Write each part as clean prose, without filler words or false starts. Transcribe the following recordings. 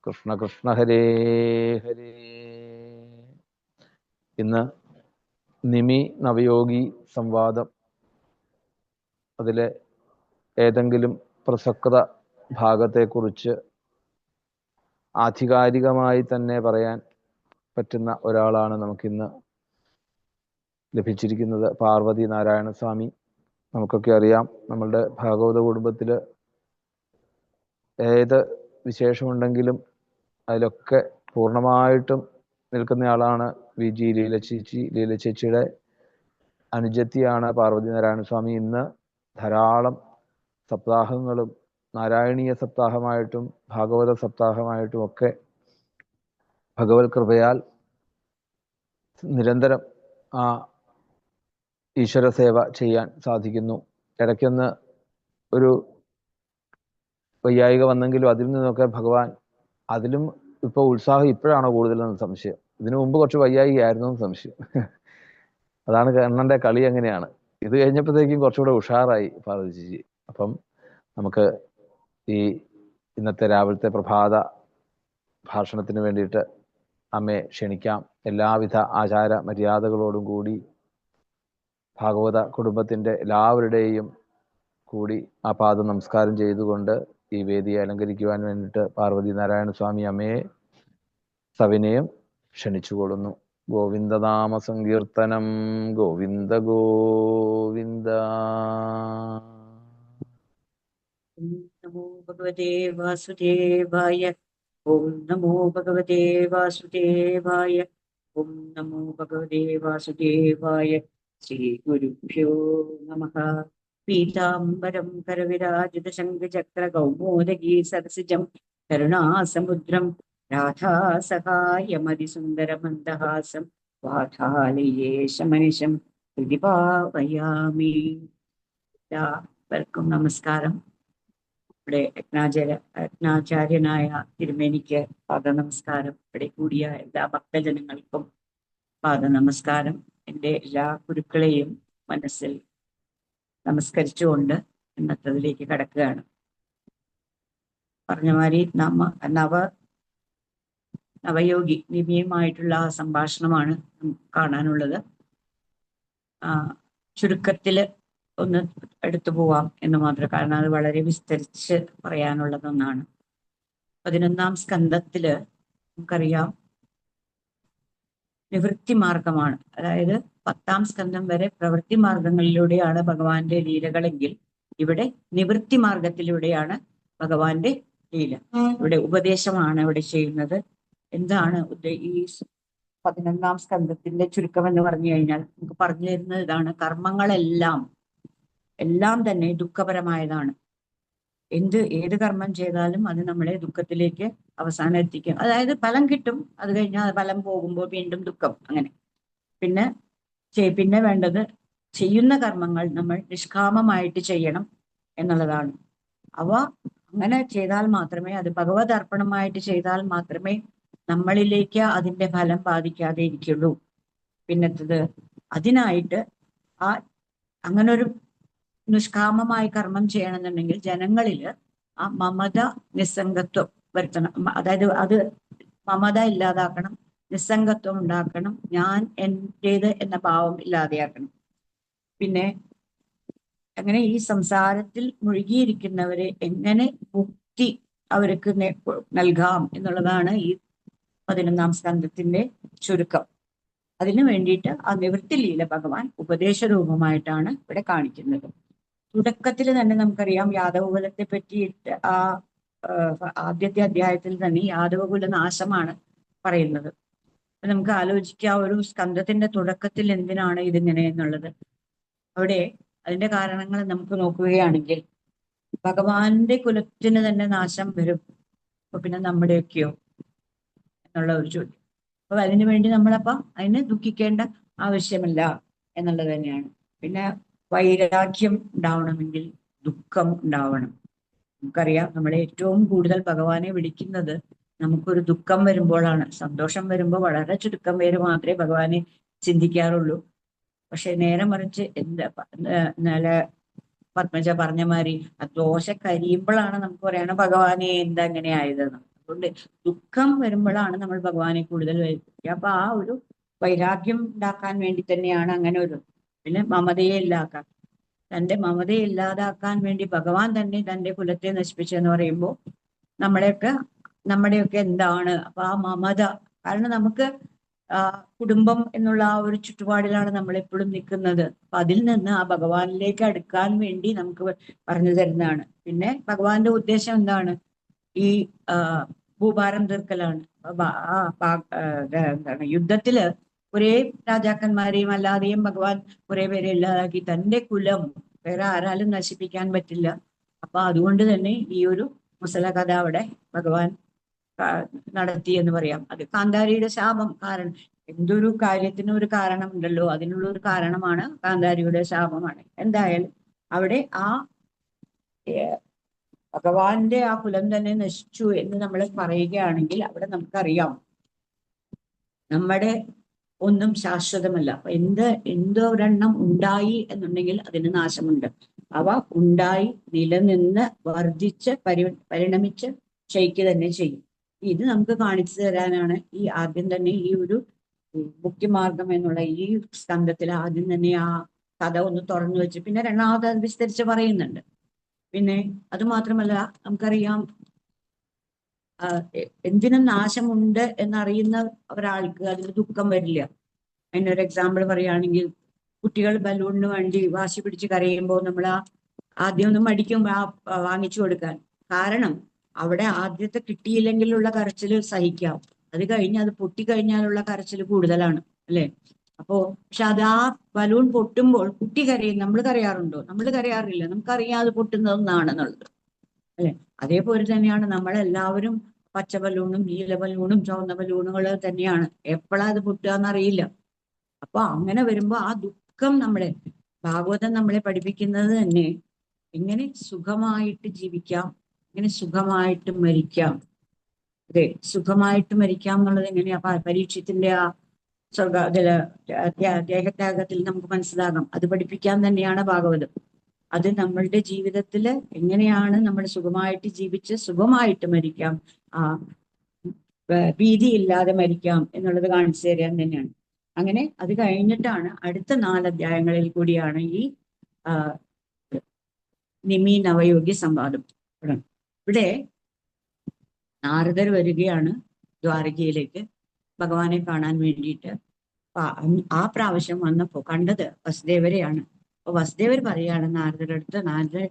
കൃഷ്ണ കൃഷ്ണ ഹരേ ഹരേ. ഇന്ന് നിമി നവയോഗി സംവാദം, അതിലെ ഏതെങ്കിലും പ്രസക്ത ഭാഗത്തെക്കുറിച്ച് ആധികാരികമായി തന്നെ പറയാൻ പറ്റുന്ന ഒരാളാണ് നമുക്കിന്ന് ലഭിച്ചിരിക്കുന്നത്, പാർവതി നാരായണ സ്വാമി. നമുക്കൊക്കെ അറിയാം, നമ്മളുടെ ഭാഗവത കുടുംബത്തിൽ ഏത് വിശേഷമുണ്ടെങ്കിലും അതിലൊക്കെ പൂർണ്ണമായിട്ടും നിൽക്കുന്നയാളാണ് വി ജി ലീല ചേച്ചി. ലീല ചേച്ചിയുടെ അനുജത്തിയാണ് പാർവതി നാരായണ സ്വാമി. ഇന്ന് ധാരാളം സപ്താഹങ്ങളും നാരായണീയ സപ്താഹമായിട്ടും ഭാഗവത സപ്താഹമായിട്ടും ഒക്കെ ഭഗവത് കൃപയാൽ നിരന്തരം ആ ഈശ്വര സേവ ചെയ്യാൻ സാധിക്കുന്നു. ഇടയ്ക്കൊന്ന് ഒരു വയ്യായിക വന്നെങ്കിലും അതിൽ നിന്നൊക്കെ ഭഗവാൻ അതിലും ഇപ്പോൾ ഉത്സാഹം ഇപ്പോഴാണോ കൂടുതലെന്ന് സംശയം. ഇതിനു മുമ്പ് കുറച്ച് വയ്യായികയായിരുന്നു എന്ന് സംശയം. അതാണ് കണ്ണൻ്റെ കളി. അങ്ങനെയാണ്. ഇത് കഴിഞ്ഞപ്പോഴത്തേക്കും കുറച്ചുകൂടെ ഉഷാറായി പാർവതി ചേച്ചി. അപ്പം നമുക്ക് ഈ ഇന്നത്തെ രാവിലത്തെ പ്രഭാത ഭാഷണത്തിന് വേണ്ടിയിട്ട് അമ്മയെ ക്ഷണിക്കാം. എല്ലാവിധ ആചാര മര്യാദകളോടും കൂടി ഭാഗവത കുടുംബത്തിൻ്റെ എല്ലാവരുടെയും കൂടി ആ പാദ നമസ്കാരം ചെയ്തുകൊണ്ട് ഈ വേദിയെ അലങ്കരിക്കുവാൻ വേണ്ടിയിട്ട് പാർവതി നാരായണ സ്വാമി അമ്മയെ സവിനയം ക്ഷണിച്ചുകൊള്ളുന്നു. ഗോവിന്ദനാമ സങ്കീർത്തനം. ഗോവിന്ദ ഗോവിന്ദ. നമോ ഭഗവതേ വാസുദേവായ. ഓം നമോ ഭഗവതേ വാസുദേവായ. ഓം നമോ ഭഗവതേ വാസുദേവായ. ശ്രീ ഗുരുഭ്യോ നമഃ. പീതാംബരം കരവിരാജിത ശംഖചക്ര കൗമോദഗീ സരസിജം കരുണാസമുദ്രം രാധാസഹായമതിസുന്ദരമന്ദഹാസം വാതാലയേശമനിശം പ്രതിപാവയാമി. എല്ലാവർക്കും നമസ്കാരം. ഇവിടെ യജ്ഞാചാര്യനായ തിരുമേനിക്ക് പാദനമസ്കാരം. ഇവിടെ കൂടിയ എല്ലാ ഭക്തജനങ്ങൾക്കും പാദനമസ്കാരം. എൻ്റെ എല്ലാ ഗുരുക്കളെയും മനസ്സിൽ നമസ്കരിച്ചുകൊണ്ട് ഇന്നത്തതിലേക്ക് കടക്കുകയാണ്. പറഞ്ഞ മാതിരി നവയോഗി നിമിയുമായിട്ടുള്ള ആ സംഭാഷണമാണ് നമുക്ക് കാണാനുള്ളത്. ചുരുക്കത്തില് ഒന്ന് എടുത്തു പോവാം എന്ന് മാത്രം, കാരണം അത് വളരെ വിസ്തരിച്ച് പറയാനുള്ളതൊന്നാണ്. 11ാം സ്കന്ധത്തില് നമുക്കറിയാം നിവൃത്തി മാർഗമാണ്. അതായത് 10ാം സ്കന്ധം വരെ പ്രവൃത്തി മാർഗങ്ങളിലൂടെയാണ് ഭഗവാന്റെ ലീലകളെങ്കിൽ ഇവിടെ നിവൃത്തി മാർഗത്തിലൂടെയാണ് ഭഗവാന്റെ ലീല. ഇവിടെ ഉപദേശമാണ് ഇവിടെ ചെയ്യുന്നത്. എന്താണ് ഈ 11ാം സ്കന്ധത്തിന്റെ ചുരുക്കം എന്ന് പറഞ്ഞു കഴിഞ്ഞാൽ നമുക്ക് പറഞ്ഞു തരുന്നത് ഇതാണ്: കർമ്മങ്ങളെല്ലാം തന്നെ ദുഃഖപരമായതാണ്. ഏത് കർമ്മം ചെയ്താലും അത് നമ്മളെ ദുഃഖത്തിലേക്ക് അവസാനം എത്തിക്കും. അതായത് ഫലം കിട്ടും, അത് കഴിഞ്ഞാൽ ഫലം പോകുമ്പോൾ വീണ്ടും ദുഃഖം. അങ്ങനെ പിന്നെ വേണ്ടത് ചെയ്യുന്ന കർമ്മങ്ങൾ നമ്മൾ നിഷ്കാമമായിട്ട് ചെയ്യണം എന്നുള്ളതാണ്. അങ്ങനെ ചെയ്താൽ മാത്രമേ, അത് ഭഗവത് അർപ്പണമായിട്ട് ചെയ്താൽ മാത്രമേ നമ്മളിലേക്ക് അതിന്റെ ഫലം ബാധിക്കാതെ ഇരിക്കുള്ളൂ. പിന്നത്തത്, അതിനായിട്ട് അങ്ങനൊരു നിഷ്കാമമായി കർമ്മം ചെയ്യണമെന്നുണ്ടെങ്കിൽ ജനങ്ങളില് ആ മമത നിസ്സംഗത്വം വരുത്തണം. അതായത് അത് മമത ഇല്ലാതാക്കണം, നിസ്സംഗത്വം ഉണ്ടാക്കണം, ഞാൻ എന്റേത് എന്ന ഭാവം ഇല്ലാതെയാക്കണം. പിന്നെ അങ്ങനെ ഈ സംസാരത്തിൽ മുഴുകിയിരിക്കുന്നവരെ എങ്ങനെ മുക്തി അവർക്ക് നൽകാം എന്നുള്ളതാണ് ഈ 11ാം സ്കന്ധത്തിന്റെ ചുരുക്കം. അതിനു വേണ്ടിയിട്ട് ആ നിവൃത്തി ലീല ഭഗവാൻ ഉപദേശരൂപമായിട്ടാണ് ഇവിടെ കാണിക്കുന്നത്. തുടക്കത്തിൽ തന്നെ നമുക്കറിയാം യാദവകുലത്തെ പറ്റിയിട്ട് ആദ്യത്തെ അധ്യായത്തിൽ തന്നെ യാദവകുല നാശമാണ് പറയുന്നത്. അപ്പൊ നമുക്ക് ആലോചിക്കാം, ഒരു സ്കന്ധത്തിന്റെ തുടക്കത്തിൽ എന്തിനാണ് ഇതിങ്ങനെ എന്നുള്ളത്. അവിടെ അതിന്റെ കാരണങ്ങൾ നമുക്ക് നോക്കുകയാണെങ്കിൽ ഭഗവാന്റെ കുലത്തിന് തന്നെ നാശം വരും, അപ്പൊ പിന്നെ നമ്മുടെയൊക്കെയോ എന്നുള്ള ഒരു ചോദ്യം. അപ്പൊ അതിനു വേണ്ടി അതിന് ദുഃഖിക്കേണ്ട ആവശ്യമില്ല എന്നുള്ളത് തന്നെയാണ്. പിന്നെ വൈരാഗ്യം ഉണ്ടാവണമെങ്കിൽ ദുഃഖം ഉണ്ടാവണം. നമുക്കറിയാം, നമ്മളെ ഏറ്റവും കൂടുതൽ ഭഗവാനെ വിളിക്കുന്നത് നമുക്കൊരു ദുഃഖം വരുമ്പോഴാണ്. സന്തോഷം വരുമ്പോൾ വളരെ ചുരുക്കം പേര് മാത്രമേ ഭഗവാനെ ചിന്തിക്കാറുള്ളൂ. പക്ഷെ നേരെ മറിച്ച് ഇന്നലെ പത്മജ പറഞ്ഞ മാതിരി ആ ദോശ കരിയുമ്പോഴാണ് നമുക്ക് പറയണം ഭഗവാനെ എന്താ ഇങ്ങനെ ആയതെന്ന്. അതുകൊണ്ട് ദുഃഖം വരുമ്പോഴാണ് നമ്മൾ ഭഗവാനെ കൂടുതൽ വരിക. അപ്പൊ ആ ഒരു വൈരാഗ്യം ഉണ്ടാക്കാൻ വേണ്ടി തന്നെയാണ് അങ്ങനെ ഒരു, പിന്നെ മമതയെ ഇല്ലാക്കാൻ, തന്റെ മമതയെ ഇല്ലാതാക്കാൻ വേണ്ടി ഭഗവാൻ തന്നെ തന്റെ കുലത്തെ നശിപ്പിച്ചെന്ന് പറയുമ്പോൾ നമ്മുടെയൊക്കെ എന്താണ് അപ്പൊ ആ മമത. കാരണം നമുക്ക് കുടുംബം എന്നുള്ള ആ ഒരു ചുറ്റുപാടിലാണ് നമ്മൾ എപ്പോഴും നിൽക്കുന്നത്. അപ്പൊ അതിൽ നിന്ന് ആ ഭഗവാനിലേക്ക് അടുക്കാൻ വേണ്ടി നമുക്ക് പറഞ്ഞു തരുന്നതാണ്. പിന്നെ ഭഗവാന്റെ ഉദ്ദേശം എന്താണ്? ഈ ഭൂഭാരം തീർക്കലാണ്. എന്താണ് യുദ്ധത്തില് കുറെ രാജാക്കന്മാരെയും അല്ലാതെയും ഭഗവാൻ കുറെ പേരെ ഇല്ലാതാക്കി. തന്റെ കുലം വേറെ ആരാലും നശിപ്പിക്കാൻ പറ്റില്ല. അപ്പൊ അതുകൊണ്ട് തന്നെ ഈ ഒരു മുസല കഥ അവിടെ ഭഗവാൻ നടത്തി എന്ന് പറയാം. അത് കാന്താരിയുടെ ശാപം. കാരണം എന്തൊരു കാര്യത്തിനും ഒരു കാരണമുണ്ടല്ലോ, അതിനുള്ള ഒരു കാരണമാണ് കാന്താരിയുടെ ശാപമാണ്. എന്തായാലും അവിടെ ആ ഭഗവാന്റെ ആ കുലം തന്നെ നശിച്ചു എന്ന് നമ്മൾ പറയുകയാണെങ്കിൽ അവിടെ നമുക്കറിയാം നമ്മുടെ ഒന്നും ശാശ്വതമല്ല. അപ്പൊ എന്തോരെണ്ണം ഉണ്ടായി എന്നുണ്ടെങ്കിൽ അതിന് നാശമുണ്ട്. അവ ഉണ്ടായി നിലനിന്ന് വർദ്ധിച്ച് പരിണമിച്ച് ക്ഷയിക്കുക തന്നെ ചെയ്യും. ഇത് നമുക്ക് കാണിച്ചു തരാനാണ് ഈ ആദ്യം തന്നെ ഈ ഒരു മുക്തിമാർഗം എന്നുള്ള ഈ സ്കന്ധത്തിൽ ആദ്യം തന്നെ ആ കഥ ഒന്ന് തുറന്നു വെച്ച് പിന്നെ രണ്ടാമത് അത് വിസ്തരിച്ച് പറയുന്നുണ്ട്. പിന്നെ അത് മാത്രമല്ല, നമുക്കറിയാം എന്തിനും നാശമുണ്ട് എന്നറിയുന്ന ഒരാൾക്ക് അതിൽ ദുഃഖം വരില്ല. അതിനൊരു എക്സാമ്പിൾ പറയുകയാണെങ്കിൽ, കുട്ടികൾ ബലൂണിന് വേണ്ടി വാശി പിടിച്ച് കരയുമ്പോൾ നമ്മൾ ആദ്യം ഒന്ന് മടിക്കും വാങ്ങിച്ചു കൊടുക്കാൻ. കാരണം അവിടെ ആദ്യത്തെ കിട്ടിയില്ലെങ്കിലുള്ള കരച്ചിൽ സഹിക്കാം, അത് കഴിഞ്ഞ് അത് പൊട്ടിക്കഴിഞ്ഞാലുള്ള കരച്ചിൽ കൂടുതലാണ് അല്ലെ? അപ്പോ പക്ഷെ അത് ആ ബലൂൺ പൊട്ടുമ്പോൾ കുട്ടി കരയും. നമ്മൾ കരയാറുണ്ടോ? നമ്മൾ കരയാറില്ല. നമുക്കറിയാം അത് പൊട്ടുന്നതെന്നാണെന്നുള്ളത് അല്ലെ? അതേപോലെ തന്നെയാണ് നമ്മളെല്ലാവരും പച്ച ബലൂണും നീല ബലൂണും ചുവന്ന ബലൂണുകൾ തന്നെയാണ്. എപ്പോഴാ അത് പൊട്ടുക എന്നറിയില്ല. അപ്പൊ അങ്ങനെ വരുമ്പോ ആ ദുഃഖം ഭാഗവതം നമ്മളെ പഠിപ്പിക്കുന്നത് തന്നെ എങ്ങനെ സുഖമായിട്ട് ജീവിക്കാം, എങ്ങനെ സുഖമായിട്ട് മരിക്കാം. അതെ, സുഖമായിട്ട് മരിക്കാം എന്നുള്ളത് എങ്ങനെയാ പരീക്ഷത്തിന്റെ ആ ദേഹത്യാഗത്തിൽ നമുക്ക് മനസ്സിലാകാം. അത് പഠിപ്പിക്കാൻ തന്നെയാണ് ഭാഗവതം. അത് നമ്മളുടെ ജീവിതത്തിൽ എങ്ങനെയാണ് നമ്മൾ സുഖമായിട്ട് ജീവിച്ച് സുഖമായിട്ട് മരിക്കാം, ആ ഭീതിയില്ലാതെ മരിക്കാം എന്നുള്ളത് കാണിച്ചു തരാൻ തന്നെയാണ്. അങ്ങനെ അത് കഴിഞ്ഞിട്ടാണ് അടുത്ത 4 അധ്യായങ്ങളിൽ കൂടിയാണ് ഈ നിമി നവയോഗി സംവാദം. ഇവിടെ നാരദർ വരികയാണ് ദ്വാരകയിലേക്ക് ഭഗവാനെ കാണാൻ വേണ്ടിയിട്ട്. ആ പ്രാവശ്യം വന്നപ്പോ കണ്ടത് വസുദേവരെയാണ്. അപ്പൊ വസുദേവർ പറയാണ് നാരദരുടെ അടുത്ത്, നാരദർ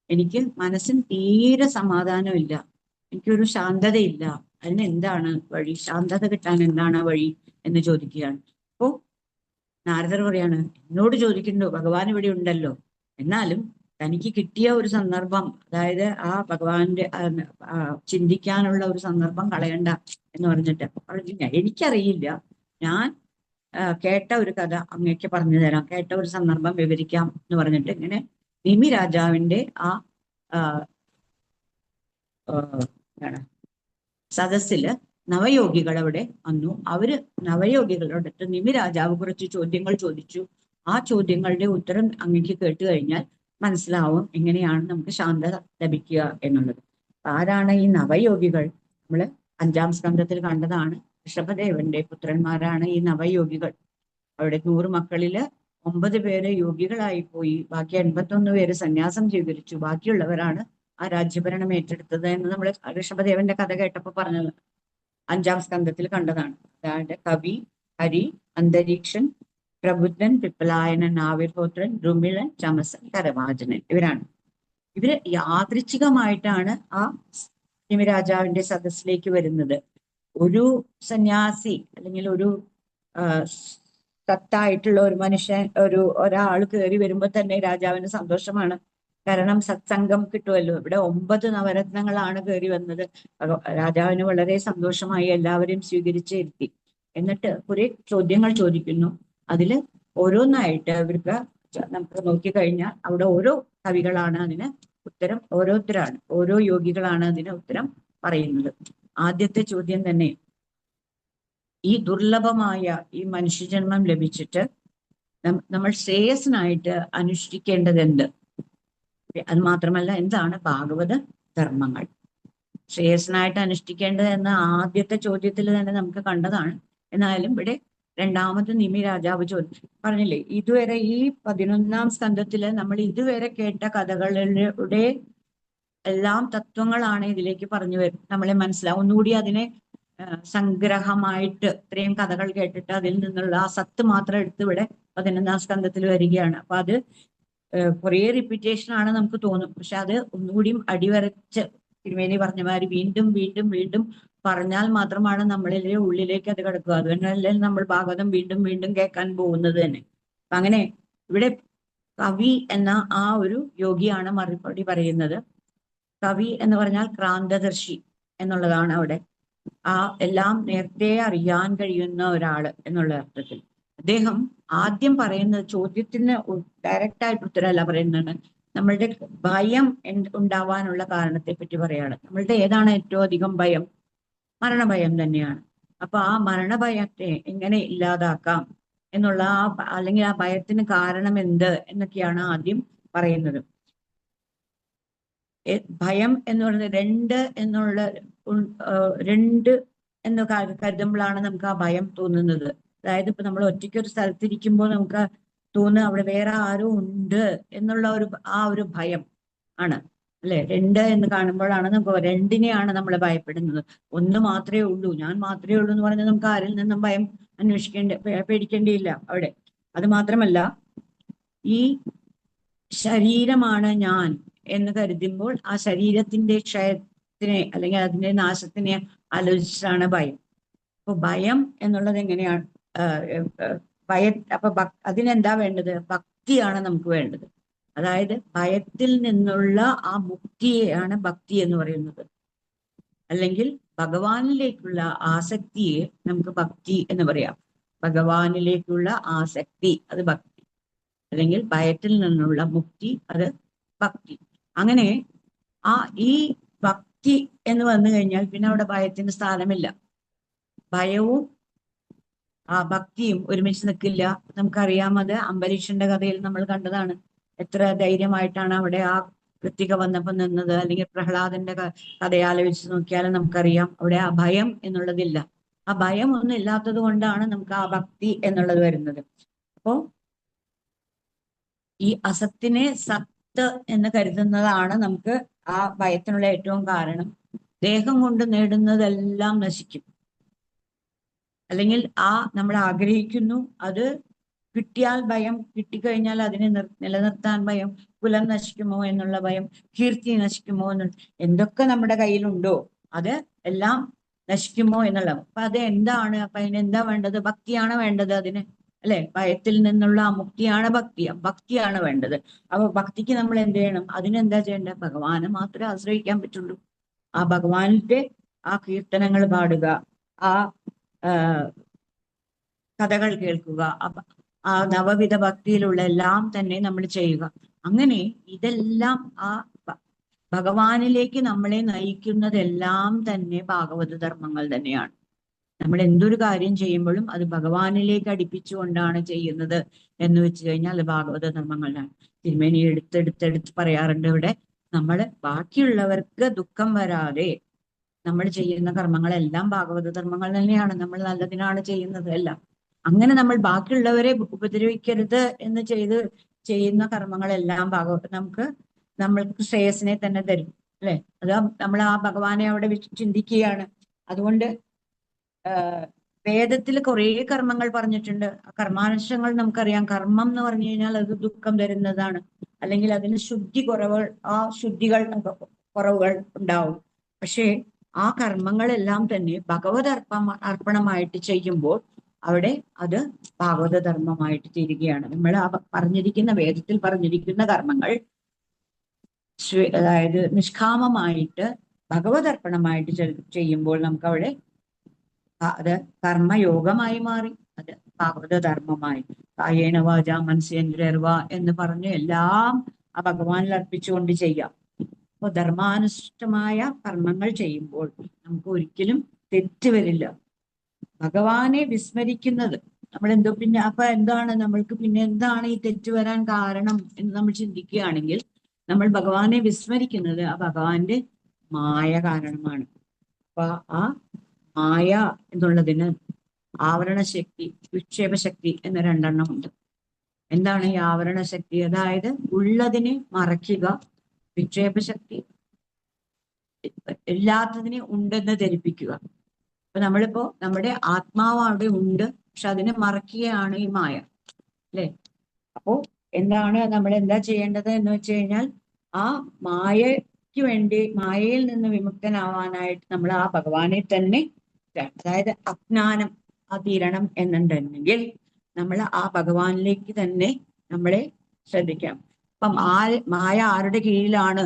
എനിക്ക് മനസ്സിന് തീരെ സമാധാനമില്ല, എനിക്കൊരു ശാന്തതയില്ല, അതിന് എന്താണ് വഴി, ശാന്തത കിട്ടാൻ എന്താണ് വഴി എന്ന് ചോദിക്കുകയാണ്. അപ്പോ നാരദർ പറയാണ്, എന്നോട് ചോദിക്കുന്നു, ഭഗവാൻ ഇവിടെ ഉണ്ടല്ലോ, എന്നാലും തനിക്ക് കിട്ടിയ ഒരു സന്ദർഭം, അതായത് ആ ഭഗവാന്റെ ചിന്തിക്കാനുള്ള ഒരു സന്ദർഭം കളയണ്ട എന്ന് പറഞ്ഞിട്ട് എനിക്കറിയില്ല, ഞാൻ കേട്ട ഒരു കഥ അങ്ങേക്ക് പറഞ്ഞു തരാം, കേട്ട ഒരു സന്ദർഭം വിവരിക്കാം എന്ന് പറഞ്ഞിട്ട് ഇങ്ങനെ നിമി രാജാവിന്റെ ആ സദസ്സില് നവയോഗികൾ അവിടെ വന്നു. അവര് നവയോഗികളോടൊത്ത് നിമി രാജാവ് കുറച്ച് ചോദ്യങ്ങൾ ചോദിച്ചു. ആ ചോദ്യങ്ങളുടെ ഉത്തരം അങ്ങേക്ക് കേട്ട് കഴിഞ്ഞാൽ മനസ്സിലാവും എങ്ങനെയാണ് നമുക്ക് ശാന്തത ലഭിക്കുക എന്നുള്ളത്. ആരാണ് ഈ നവയോഗികൾ? നമ്മള് 5-ാം സ്കന്ധത്തിൽ കണ്ടതാണ്. ഋഷഭദേവന്റെ പുത്രന്മാരാണ് ഈ നവയോഗികൾ. അവിടെ 100 മക്കളില് 9 പേര് യോഗികളായി പോയി, ബാക്കി 81 പേര് സന്യാസം സ്വീകരിച്ചു. ബാക്കിയുള്ളവരാണ് ആ രാജ്യഭരണം ഏറ്റെടുത്തത് എന്ന് നമ്മൾ ഋഷഭദേവന്റെ കഥ കേട്ടപ്പോൾ പറഞ്ഞത് 5-ാം സ്കന്ധത്തിൽ കണ്ടതാണ്. അതായത് കവി, ഹരി, അന്തരീക്ഷൻ, പ്രബുദ്ധൻ, പിപ്പലായനൻ, ആവിർഹോത്രൻ, ദ്രുമിളൻ, ചമസൻ, കരവാചനൻ, ഇവര് യാദൃച്ഛികമായിട്ടാണ് ആ നിമിരാജാവിന്റെ സദസ്സിലേക്ക് വരുന്നത്. ഒരു സന്യാസി അല്ലെങ്കിൽ ഒരു സത്തായിട്ടുള്ള ഒരു മനുഷ്യൻ, ഒരാൾ കയറി വരുമ്പോൾ തന്നെ രാജാവിന് സന്തോഷമാണ്. കാരണം സത്സംഗം കിട്ടുമല്ലോ. ഇവിടെ 9 നവരത്നങ്ങളാണ് കയറി വന്നത്. രാജാവിന് വളരെ സന്തോഷമായി, എല്ലാവരെയും സ്വീകരിച്ചിരുത്തി. എന്നിട്ട് കുറെ ചോദ്യങ്ങൾ ചോദിക്കുന്നു. അതില് ഓരോന്നായിട്ട് ഇവർക്ക് നമുക്ക് നോക്കിക്കഴിഞ്ഞാൽ അവിടെ ഓരോ കവികളാണ് അതിന് ഉത്തരം, ഓരോരുത്തരാണ്, ഓരോ യോഗികളാണ് അതിന് ഉത്തരം പറയുന്നത്. ആദ്യത്തെ ചോദ്യം തന്നെ, ഈ ദുർലഭമായ ഈ മനുഷ്യജന്മം ലഭിച്ചിട്ട് നമ്മൾ ശ്രേയസിനായിട്ട് അനുഷ്ഠിക്കേണ്ടതുണ്ട്. അത് മാത്രമല്ല, എന്താണ് ഭാഗവത ധർമ്മങ്ങൾ? ശ്രേയസ്സനായിട്ട് അനുഷ്ഠിക്കേണ്ടത് എന്ന ആദ്യത്തെ ചോദ്യത്തിൽ തന്നെ നമുക്ക് കണ്ടതാണ്. എന്നാലും ഇവിടെ രണ്ടാമത് നിമി രാജാവ് പറഞ്ഞില്ലേ, ഇതുവരെ ഈ 11ാം സ്കന്ധത്തില് നമ്മൾ ഇതുവരെ കേട്ട കഥകളുടെ എല്ലാം തത്വങ്ങളാണ് ഇതിലേക്ക് പറഞ്ഞു വരും. നമ്മളെ മനസ്സിലാവും ഒന്നുകൂടി അതിനെ സംഗ്രഹമായിട്ട് ഇത്രയും കഥകൾ കേട്ടിട്ട് അതിൽ നിന്നുള്ള ആ സത്ത് മാത്രം എടുത്ത് ഇവിടെ 11ാം സ്കന്ധത്തിൽ വരികയാണ്. അപ്പൊ അത് കുറേ റിപ്പീറ്റേഷൻ ആണ് നമുക്ക് തോന്നും. പക്ഷെ അത് ഒന്നുകൂടിയും അടിവരച്ച് തിരുമേനി പറഞ്ഞ മാതിരി വീണ്ടും വീണ്ടും വീണ്ടും പറഞ്ഞാൽ മാത്രമാണ് നമ്മളിലെ ഉള്ളിലേക്ക് അത് കിടക്കുക. അതുകൊണ്ടല്ലേ നമ്മൾ ഭാഗവതം വീണ്ടും വീണ്ടും കേൾക്കാൻ പോകുന്നത് തന്നെ. അപ്പൊ അങ്ങനെ ഇവിടെ കവി എന്ന ആ ഒരു യോഗിയാണ് മറുപടി പറയുന്നത്. കവി എന്ന് പറഞ്ഞാൽ ക്രാന്തദർശി എന്നുള്ളതാണ് അവിടെ. ആ എല്ലാം നേരത്തെ അറിയാൻ കഴിയുന്ന ഒരാള് എന്നുള്ള അർത്ഥത്തിൽ അദ്ദേഹം ആദ്യം പറയുന്നത് ചോദ്യത്തിന് ഡയറക്റ്റ് ആയിട്ട് ഉത്തരമല്ല പറയുന്നത്, നമ്മളുടെ ഭയം ഉണ്ടാവാനുള്ള കാരണത്തെ പറ്റി പറയാണ്. നമ്മളുടെ ഏതാണ് ഏറ്റവും അധികം ഭയം? മരണഭയം തന്നെയാണ്. അപ്പൊ ആ മരണഭയത്തെ എങ്ങനെ ഇല്ലാതാക്കാം എന്നുള്ള അല്ലെങ്കിൽ ആ ഭയത്തിന് കാരണം എന്ത് എന്നൊക്കെയാണ് ആദ്യം പറയുന്നത്. ഭയം എന്ന് പറയുന്നത് രണ്ട് എന്ന് കരുതുമ്പോഴാണ് നമുക്ക് ആ ഭയം തോന്നുന്നത്. അതായത് ഇപ്പൊ നമ്മൾ ഒറ്റയ്ക്ക് ഒരു സ്ഥലത്തിരിക്കുമ്പോൾ നമുക്ക് തോന്നുക അവിടെ വേറെ ആരും ഉണ്ട് എന്നുള്ള ഒരു ഭയം ആണ് അല്ലെ. രണ്ട് എന്ന് കാണുമ്പോഴാണ് നമുക്ക് രണ്ടിനെയാണ് നമ്മൾ ഭയപ്പെടുന്നത്. ഒന്ന് മാത്രമേ ഉള്ളൂ, ഞാൻ മാത്രമേ ഉള്ളൂ എന്ന് പറഞ്ഞാൽ നമുക്ക് ആരിൽ നിന്നും ഭയം പേടിക്കേണ്ടിയില്ല അവിടെ. അത് മാത്രമല്ല, ഈ ശരീരമാണ് ഞാൻ എന്ന് കരുതുമ്പോൾ ആ ശരീരത്തിന്റെ ക്ഷയത്തിനെ അല്ലെങ്കിൽ അതിന്റെ നാശത്തിനെ ആലോചിച്ചാണ് ഭയം. അപ്പൊ ഭയം എന്നുള്ളത് എങ്ങനെയാണ് അപ്പൊ അതിനെന്താ വേണ്ടത്? ഭക്തിയാണ് നമുക്ക് വേണ്ടത്. അതായത് ഭയത്തിൽ നിന്നുള്ള ആ മുക്തിയെയാണ് ഭക്തി എന്ന് പറയുന്നത്. അല്ലെങ്കിൽ ഭഗവാനിലേക്കുള്ള ആസക്തിയെ നമുക്ക് ഭക്തി എന്ന് പറയാം. ഭഗവാനിലേക്കുള്ള ആസക്തി അത് ഭക്തി, അല്ലെങ്കിൽ ഭയത്തിൽ നിന്നുള്ള മുക്തി അത് ഭക്തി. അങ്ങനെ ഈ ഭക്തി എന്ന് വന്നു കഴിഞ്ഞാൽ പിന്നെ അവിടെ ഭയത്തിന് സ്ഥാനമില്ല. ഭയവും ആ ഭക്തിയും ഒരുമിച്ച് നിൽക്കില്ല. നമുക്കറിയാം, അത് അംബരീഷന്റെ കഥയിൽ നമ്മൾ കണ്ടതാണ്. എത്ര ധൈര്യമായിട്ടാണ് അവിടെ ആ കൃത്തിക വന്നപ്പോൾ നിന്നത്. അല്ലെങ്കിൽ പ്രഹ്ലാദന്റെ കഥയാലോചിച്ച് നോക്കിയാലും നമുക്കറിയാം അവിടെ ആ ഭയം എന്നുള്ളതില്ല. ആ ഭയം ഒന്നും ഇല്ലാത്തത് കൊണ്ടാണ് നമുക്ക് ആ ഭക്തി എന്നുള്ളത് വരുന്നത്. അപ്പോ ഈ അസത്തിനെ സത്ത് എന്ന് കരുതുന്നതാണ് നമുക്ക് ആ ഭയത്തിനുള്ള ഏറ്റവും കാരണം. ദേഹം കൊണ്ട് നേടുന്നതെല്ലാം നശിക്കും. അല്ലെങ്കിൽ നമ്മൾ ആഗ്രഹിക്കുന്നു, അത് കിട്ടിയാൽ ഭയം, കിട്ടിക്കഴിഞ്ഞാൽ അതിനെ നിലനിർത്താൻ ഭയം, കുലം നശിക്കുമോ എന്നുള്ള ഭയം, കീർത്തി നശിക്കുമോ എന്നുള്ള, എന്തൊക്കെ നമ്മുടെ കയ്യിലുണ്ടോ അത് എല്ലാം നശിക്കുമോ എന്നുള്ള. അപ്പൊ അത് എന്താണ്? അപ്പൊ അതിനെന്താ വേണ്ടത്? ഭക്തിയാണ് വേണ്ടത് അതിന്, അല്ലെ? ഭയത്തിൽ നിന്നുള്ള മുക്തിയാണ് ഭക്തിയാണ് വേണ്ടത്. അപ്പൊ ഭക്തിക്ക് നമ്മൾ എന്ത് ചെയ്യണം? അതിനെന്താ ചെയ്യേണ്ടത്? ഭഗവാനെ മാത്രമേ ആശ്രയിക്കാൻ പറ്റുള്ളൂ. ആ ഭഗവാന്റെ ആ കീർത്തനങ്ങൾ പാടുക, ആ കഥകൾ കേൾക്കുക, ആ നവവിധ ഭക്തിയിലുള്ള എല്ലാം തന്നെ നമ്മൾ ചെയ്യുക. അങ്ങനെ ഇതെല്ലാം ആ ഭഗവാനിലേക്ക് നമ്മളെ നയിക്കുന്നതെല്ലാം തന്നെ ഭാഗവത ധർമ്മങ്ങൾ തന്നെയാണ്. നമ്മൾ എന്തൊരു കാര്യം ചെയ്യുമ്പോഴും അത് ഭഗവാനിലേക്ക് അടുപ്പിച്ചുകൊണ്ടാണ് ചെയ്യുന്നത് എന്ന് വെച്ച് കഴിഞ്ഞാൽ അത് ഭാഗവത ധർമ്മങ്ങളാണ്. തിരുമേനി എടുത്തെടുത്ത് പറയാറുണ്ട് ഇവിടെ, നമ്മൾ ബാക്കിയുള്ളവർക്ക് ദുഃഖം വരാതെ നമ്മൾ ചെയ്യുന്ന കർമ്മങ്ങളെല്ലാം ഭാഗവത ധർമ്മങ്ങൾ തന്നെയാണ്. നമ്മൾ നല്ലതിനാണ് ചെയ്യുന്നത് എല്ലാം. അങ്ങനെ നമ്മൾ ബാക്കിയുള്ളവരെ ഉപദ്രവിക്കരുത് എന്ന് ചെയ്യുന്ന കർമ്മങ്ങളെല്ലാം നമ്മൾക്ക് ശ്രേയസിനെ തന്നെ തരും, അല്ലെ? അത് നമ്മൾ ആ ഭഗവാനെ അവിടെ ചിന്തിക്കുകയാണ്. അതുകൊണ്ട് വേദത്തിൽ കുറേ കർമ്മങ്ങൾ പറഞ്ഞിട്ടുണ്ട്. കർമാനുഷ്ഠങ്ങൾ നമുക്കറിയാം. കർമ്മം എന്ന് പറഞ്ഞു കഴിഞ്ഞാൽ അത് ദുഃഖം തരുന്നതാണ്, അല്ലെങ്കിൽ അതിന് കുറവുകൾ ഉണ്ടാവും. പക്ഷേ ആ കർമ്മങ്ങളെല്ലാം തന്നെ ഭഗവത് അർപ്പണമായിട്ട് ചെയ്യുമ്പോൾ അവിടെ അത് ഭാഗവത ധർമ്മമായിട്ട് തീരുകയാണ്. നമ്മൾ ആ വേദത്തിൽ പറഞ്ഞിരിക്കുന്ന കർമ്മങ്ങൾ അതായത് നിഷ്കാമമായിട്ട് ഭഗവത് ചെയ്യുമ്പോൾ നമുക്കവിടെ അത് കർമ്മയോഗമായി മാറി, അത് ഭാഗവത ധർമ്മമായി. കായേന വാച മനസ്സേന്ദ്രിയർവ എന്ന് പറഞ്ഞ് എല്ലാം ആ ഭഗവാനിൽ അർപ്പിച്ചുകൊണ്ട് ചെയ്യാം. അപ്പൊ ധർമാനുഷ്ഠമായ കർമ്മങ്ങൾ ചെയ്യുമ്പോൾ നമുക്ക് ഒരിക്കലും തെറ്റ് വരില്ല. ഭഗവാനെ വിസ്മരിക്കുന്നത് നമ്മൾ അപ്പൊ എന്താണ് നമ്മൾക്ക് പിന്നെ എന്താണ് ഈ തെറ്റ് വരാൻ കാരണം എന്ന് നമ്മൾ ചിന്തിക്കുകയാണെങ്കിൽ, നമ്മൾ ഭഗവാനെ വിസ്മരിക്കുന്നത് ആ ഭഗവാന്റെ മായ കാരണമാണ്. അപ്പൊ ആ മായ എന്നുള്ളതിന് ആവരണശക്തി, വിക്ഷേപശക്തി എന്ന രണ്ടെണ്ണമുണ്ട്. എന്താണ് ഈ ആവരണശക്തി? അതായത് ഉള്ളതിനെ മറയ്ക്കുക. വിക്ഷേപശക്തി ഇല്ലാത്തതിനെ ഉണ്ടെന്ന് ധരിപ്പിക്കുക. അപ്പൊ നമ്മളിപ്പോ നമ്മുടെ ആത്മാവ് അവിടെ ഉണ്ട്, പക്ഷെ അതിനെ മറയ്ക്കുകയാണ് ഈ മായ, അല്ലെ? അപ്പോ എന്താണ് നമ്മൾ എന്താ ചെയ്യേണ്ടത് എന്ന് വെച്ച് കഴിഞ്ഞാൽ, ആ മായയ്ക്ക് വേണ്ടി, മായയിൽ നിന്ന് വിമുക്തനാവാനായിട്ട് നമ്മൾ ആ ഭഗവാനെ തന്നെ, അതായത് അജ്ഞാനം ആ തീരണം എന്നുണ്ടെങ്കിൽ നമ്മൾ ആ ഭഗവാനിലേക്ക് തന്നെ നമ്മളെ ശ്രദ്ധിക്കാം. അപ്പം മായ ആരുടെ കീഴിലാണ്?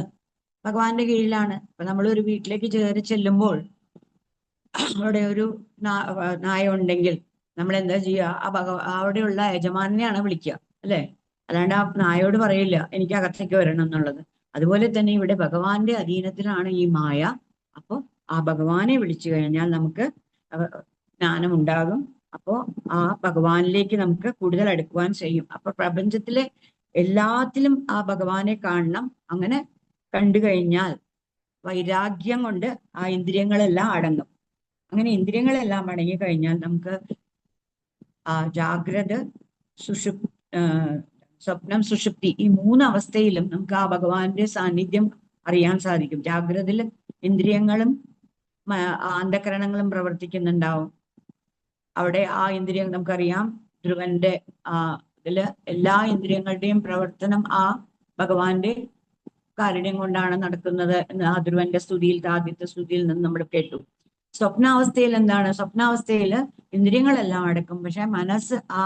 ഭഗവാന്റെ കീഴിലാണ്. അപ്പൊ നമ്മൾ ഒരു വീട്ടിലേക്ക് കയറി ചെല്ലുമ്പോൾ അവിടെ ഒരു നായ ഉണ്ടെങ്കിൽ നമ്മൾ എന്താ ചെയ്യുക? അവിടെയുള്ള യജമാനെയാണ് വിളിക്കുക, അല്ലെ? അല്ലാണ്ട് ആ നായോട് പറയില്ല എനിക്ക് അകത്തേക്ക് വരണം എന്നുള്ളത്. അതുപോലെ തന്നെ ഇവിടെ ഭഗവാന്റെ അധീനത്തിലാണ് ഈ മായ. അപ്പൊ ആ ഭഗവാനെ വിളിച്ചു കഴിഞ്ഞാൽ നമുക്ക് ജ്ഞാനം ഉണ്ടാകും. അപ്പോ ആ ഭഗവാനിലേക്ക് നമുക്ക് കൂടുതൽ അടുക്കുവാൻ ചെയ്യും. അപ്പൊ പ്രപഞ്ചത്തിലെ എല്ലാത്തിലും ആ ഭഗവാനെ കാണണം. അങ്ങനെ കണ്ടു കഴിഞ്ഞാൽ വൈരാഗ്യം കൊണ്ട് ആ ഇന്ദ്രിയങ്ങളെല്ലാം അടങ്ങും. അങ്ങനെ ഇന്ദ്രിയങ്ങളെല്ലാം അടങ്ങി കഴിഞ്ഞാൽ നമുക്ക് ആ ജാഗ്രത, സ്വപ്നം, സുഷുപ്തി, ഈ മൂന്ന് അവസ്ഥയിലും നമുക്ക് ആ ഭഗവാന്റെ സാന്നിധ്യം അറിയാൻ സാധിക്കും. ജാഗ്രതയിൽ ഇന്ദ്രിയങ്ങളും അന്ധകരണങ്ങളും പ്രവർത്തിക്കുന്നുണ്ടാവും. അവിടെ ആ ഇന്ദ്രിയം നമുക്കറിയാം, ധ്രുവന്റെ ഇതില് എല്ലാ ഇന്ദ്രിയങ്ങളുടെയും പ്രവർത്തനം ആ ഭഗവാന്റെ കാരുണ്യം കൊണ്ടാണ് നടക്കുന്നത് എന്ന് ആ ധ്രുവന്റെ സ്തുതിയിൽ, ആദ്യത്തെ സ്തുതിയിൽ നിന്ന് നമ്മൾ കേട്ടു. സ്വപ്നാവസ്ഥയിൽ എന്താണ്? സ്വപ്നാവസ്ഥയിൽ ഇന്ദ്രിയങ്ങളെല്ലാം അടക്കും, പക്ഷെ മനസ്സ്, ആ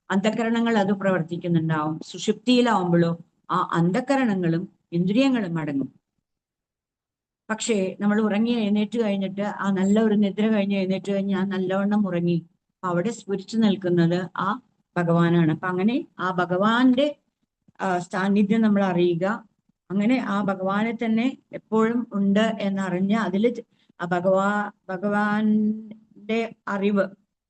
അന്ധകരണങ്ങൾ അത് പ്രവർത്തിക്കുന്നുണ്ടാവും. സുഷുപ്തിയിലാവുമ്പോഴോ ആ അന്ധകരണങ്ങളും ഇന്ദ്രിയങ്ങളും അടങ്ങും. പക്ഷേ നമ്മൾ ഉറങ്ങി എഴുന്നേറ്റ് കഴിഞ്ഞിട്ട്, ആ നല്ല ഒരു നിദ്ര കഴിഞ്ഞ് എഴുന്നേറ്റ് കഴിഞ്ഞ് ഞാൻ നല്ലവണ്ണം ഉറങ്ങി, അവിടെ സ്ഫുരിച്ചു നിൽക്കുന്നത് ആ ഭഗവാനാണ്. അപ്പൊ അങ്ങനെ ആ ഭഗവാന്റെ സാന്നിധ്യം നമ്മൾ അറിയുക. അങ്ങനെ ആ ഭഗവാനെ തന്നെ എപ്പോഴും ഉണ്ട് എന്നറിഞ്ഞ് അതിൽ ആ ഭഗവാന്റെ അറിവ്,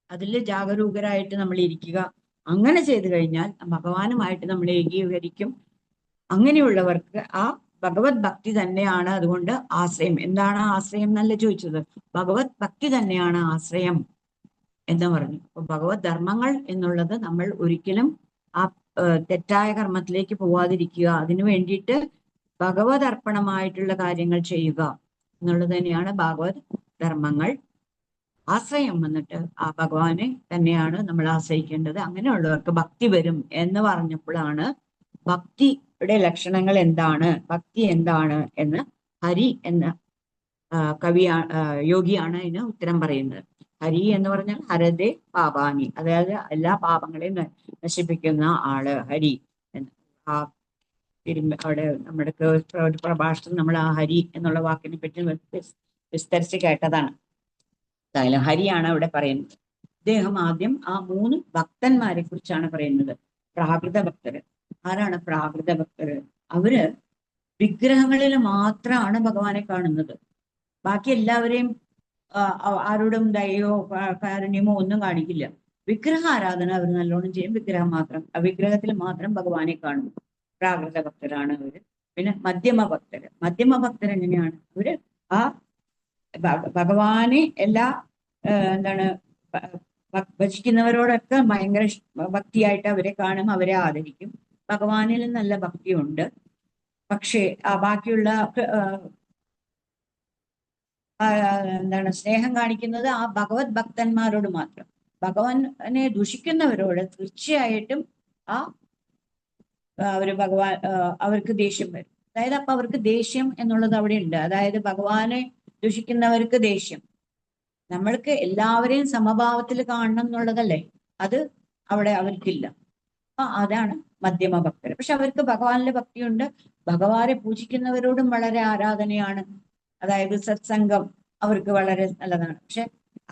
അതിൽ ജാഗരൂകരായിട്ട് നമ്മൾ ഇരിക്കുക. അങ്ങനെ ചെയ്തു കഴിഞ്ഞാൽ ഭഗവാനുമായിട്ട് നമ്മൾ ഏകീകരിക്കും. അങ്ങനെയുള്ളവർക്ക് ആ ഭഗവത് ഭക്തി തന്നെയാണ് അതുകൊണ്ട് ആശ്രയം. എന്താണ് ആശ്രയം എന്നല്ല ചോദിച്ചത്, ഭഗവത് ഭക്തി തന്നെയാണ് ആശ്രയം എന്ന് പറഞ്ഞു. അപ്പൊ ഭഗവത് ധർമ്മങ്ങൾ എന്നുള്ളത് നമ്മൾ ഒരിക്കലും ആ തെറ്റായ കർമ്മത്തിലേക്ക് പോവാതിരിക്കുക, അതിനു വേണ്ടിയിട്ട് ഭഗവത് അർപ്പണമായിട്ടുള്ള കാര്യങ്ങൾ ചെയ്യുക എന്നുള്ളത് തന്നെയാണ് ഭാഗവത് ധർമ്മങ്ങൾ. ആശ്രയം വന്നിട്ട് ആ ഭഗവാനെ തന്നെയാണ് നമ്മൾ ആശ്രയിക്കേണ്ടത്. അങ്ങനെയുള്ളവർക്ക് ഭക്തി വരും എന്ന് പറഞ്ഞപ്പോഴാണ് ഭക്തിയുടെ ലക്ഷണങ്ങൾ എന്താണ്, ഭക്തി എന്താണ് എന്ന് ഹരി എന്ന യോഗിയാണ് ഇതിന് ഉത്തരം പറയുന്നത്. ഹരി എന്ന് പറഞ്ഞാൽ ഹരദേ പാപാനി, അതായത് എല്ലാ പാപങ്ങളെയും നശിപ്പിക്കുന്ന ആള് ഹരി എന്ന്. ആ അവിടെ നമ്മുടെ ഒരു പ്രഭാഷണം നമ്മൾ ആ ഹരി എന്നുള്ള വാക്കിനെ പറ്റി വിസ്തരിച്ച് കേട്ടതാണ്. എന്തായാലും ഹരിയാണ് അവിടെ പറയുന്നത്. അദ്ദേഹം ആദ്യം ആ 3 ഭക്തന്മാരെ കുറിച്ചാണ് പറയുന്നത്. പ്രാകൃത ഭക്തര്. ആരാണ് പ്രാകൃത ഭക്തര്? അവര് വിഗ്രഹങ്ങളിൽ മാത്രമാണ് ഭഗവാനെ കാണുന്നത്. ബാക്കി എല്ലാവരെയും ആരോടും ദയോ കാരുണ്യമോ ഒന്നും കാണിക്കില്ല. വിഗ്രഹ ആരാധന അവർ നല്ലോണം ചെയ്യും. വിഗ്രഹത്തിൽ മാത്രം ഭഗവാനെ കാണും. പ്രാകൃത ഭക്തരാണ് അവര്. പിന്നെ മധ്യമ ഭക്തര്. മധ്യമ ഭക്തർ എങ്ങനെയാണ്? അവര് ആ ഭഗവാനെ എല്ലാ എന്താണ് ഭജിക്കുന്നവരോടൊക്കെ ഭയങ്കര ഭക്തിയായിട്ട് അവരെ കാണും, അവരെ ആദരിക്കും. ഭഗവാനിൽ നല്ല ഭക്തിയുണ്ട്. പക്ഷേ ആ ബാക്കിയുള്ള എന്താണ് സ്നേഹം കാണിക്കുന്നത് ആ ഭഗവത് ഭക്തന്മാരോട് മാത്രം. ഭഗവാനെ ദുഷിക്കുന്നവരോട് തീർച്ചയായിട്ടും ആ അവർക്ക് ദേഷ്യം വരും. അതായത് അപ്പൊ അവർക്ക് ദേഷ്യം എന്നുള്ളത് അവിടെ ഉണ്ട്. അതായത് ഭഗവാനെ ദുഷിക്കുന്നവർക്ക് ദേഷ്യം. നമ്മൾക്ക് എല്ലാവരെയും സമഭാവത്തിൽ കാണണം എന്നുള്ളതല്ലേ, അത് അവിടെ അവർക്കില്ല. അപ്പൊ അതാണ് മധ്യമ ഭക്തർ. പക്ഷെ അവർക്ക് ഭഗവാനിലെ ഭക്തിയുണ്ട്. ഭഗവാനെ പൂജിക്കുന്നവരോടും വളരെ ആരാധനയാണ്. അതായത് സത്സംഗം അവർക്ക് വളരെ നല്ലതാണ്. പക്ഷെ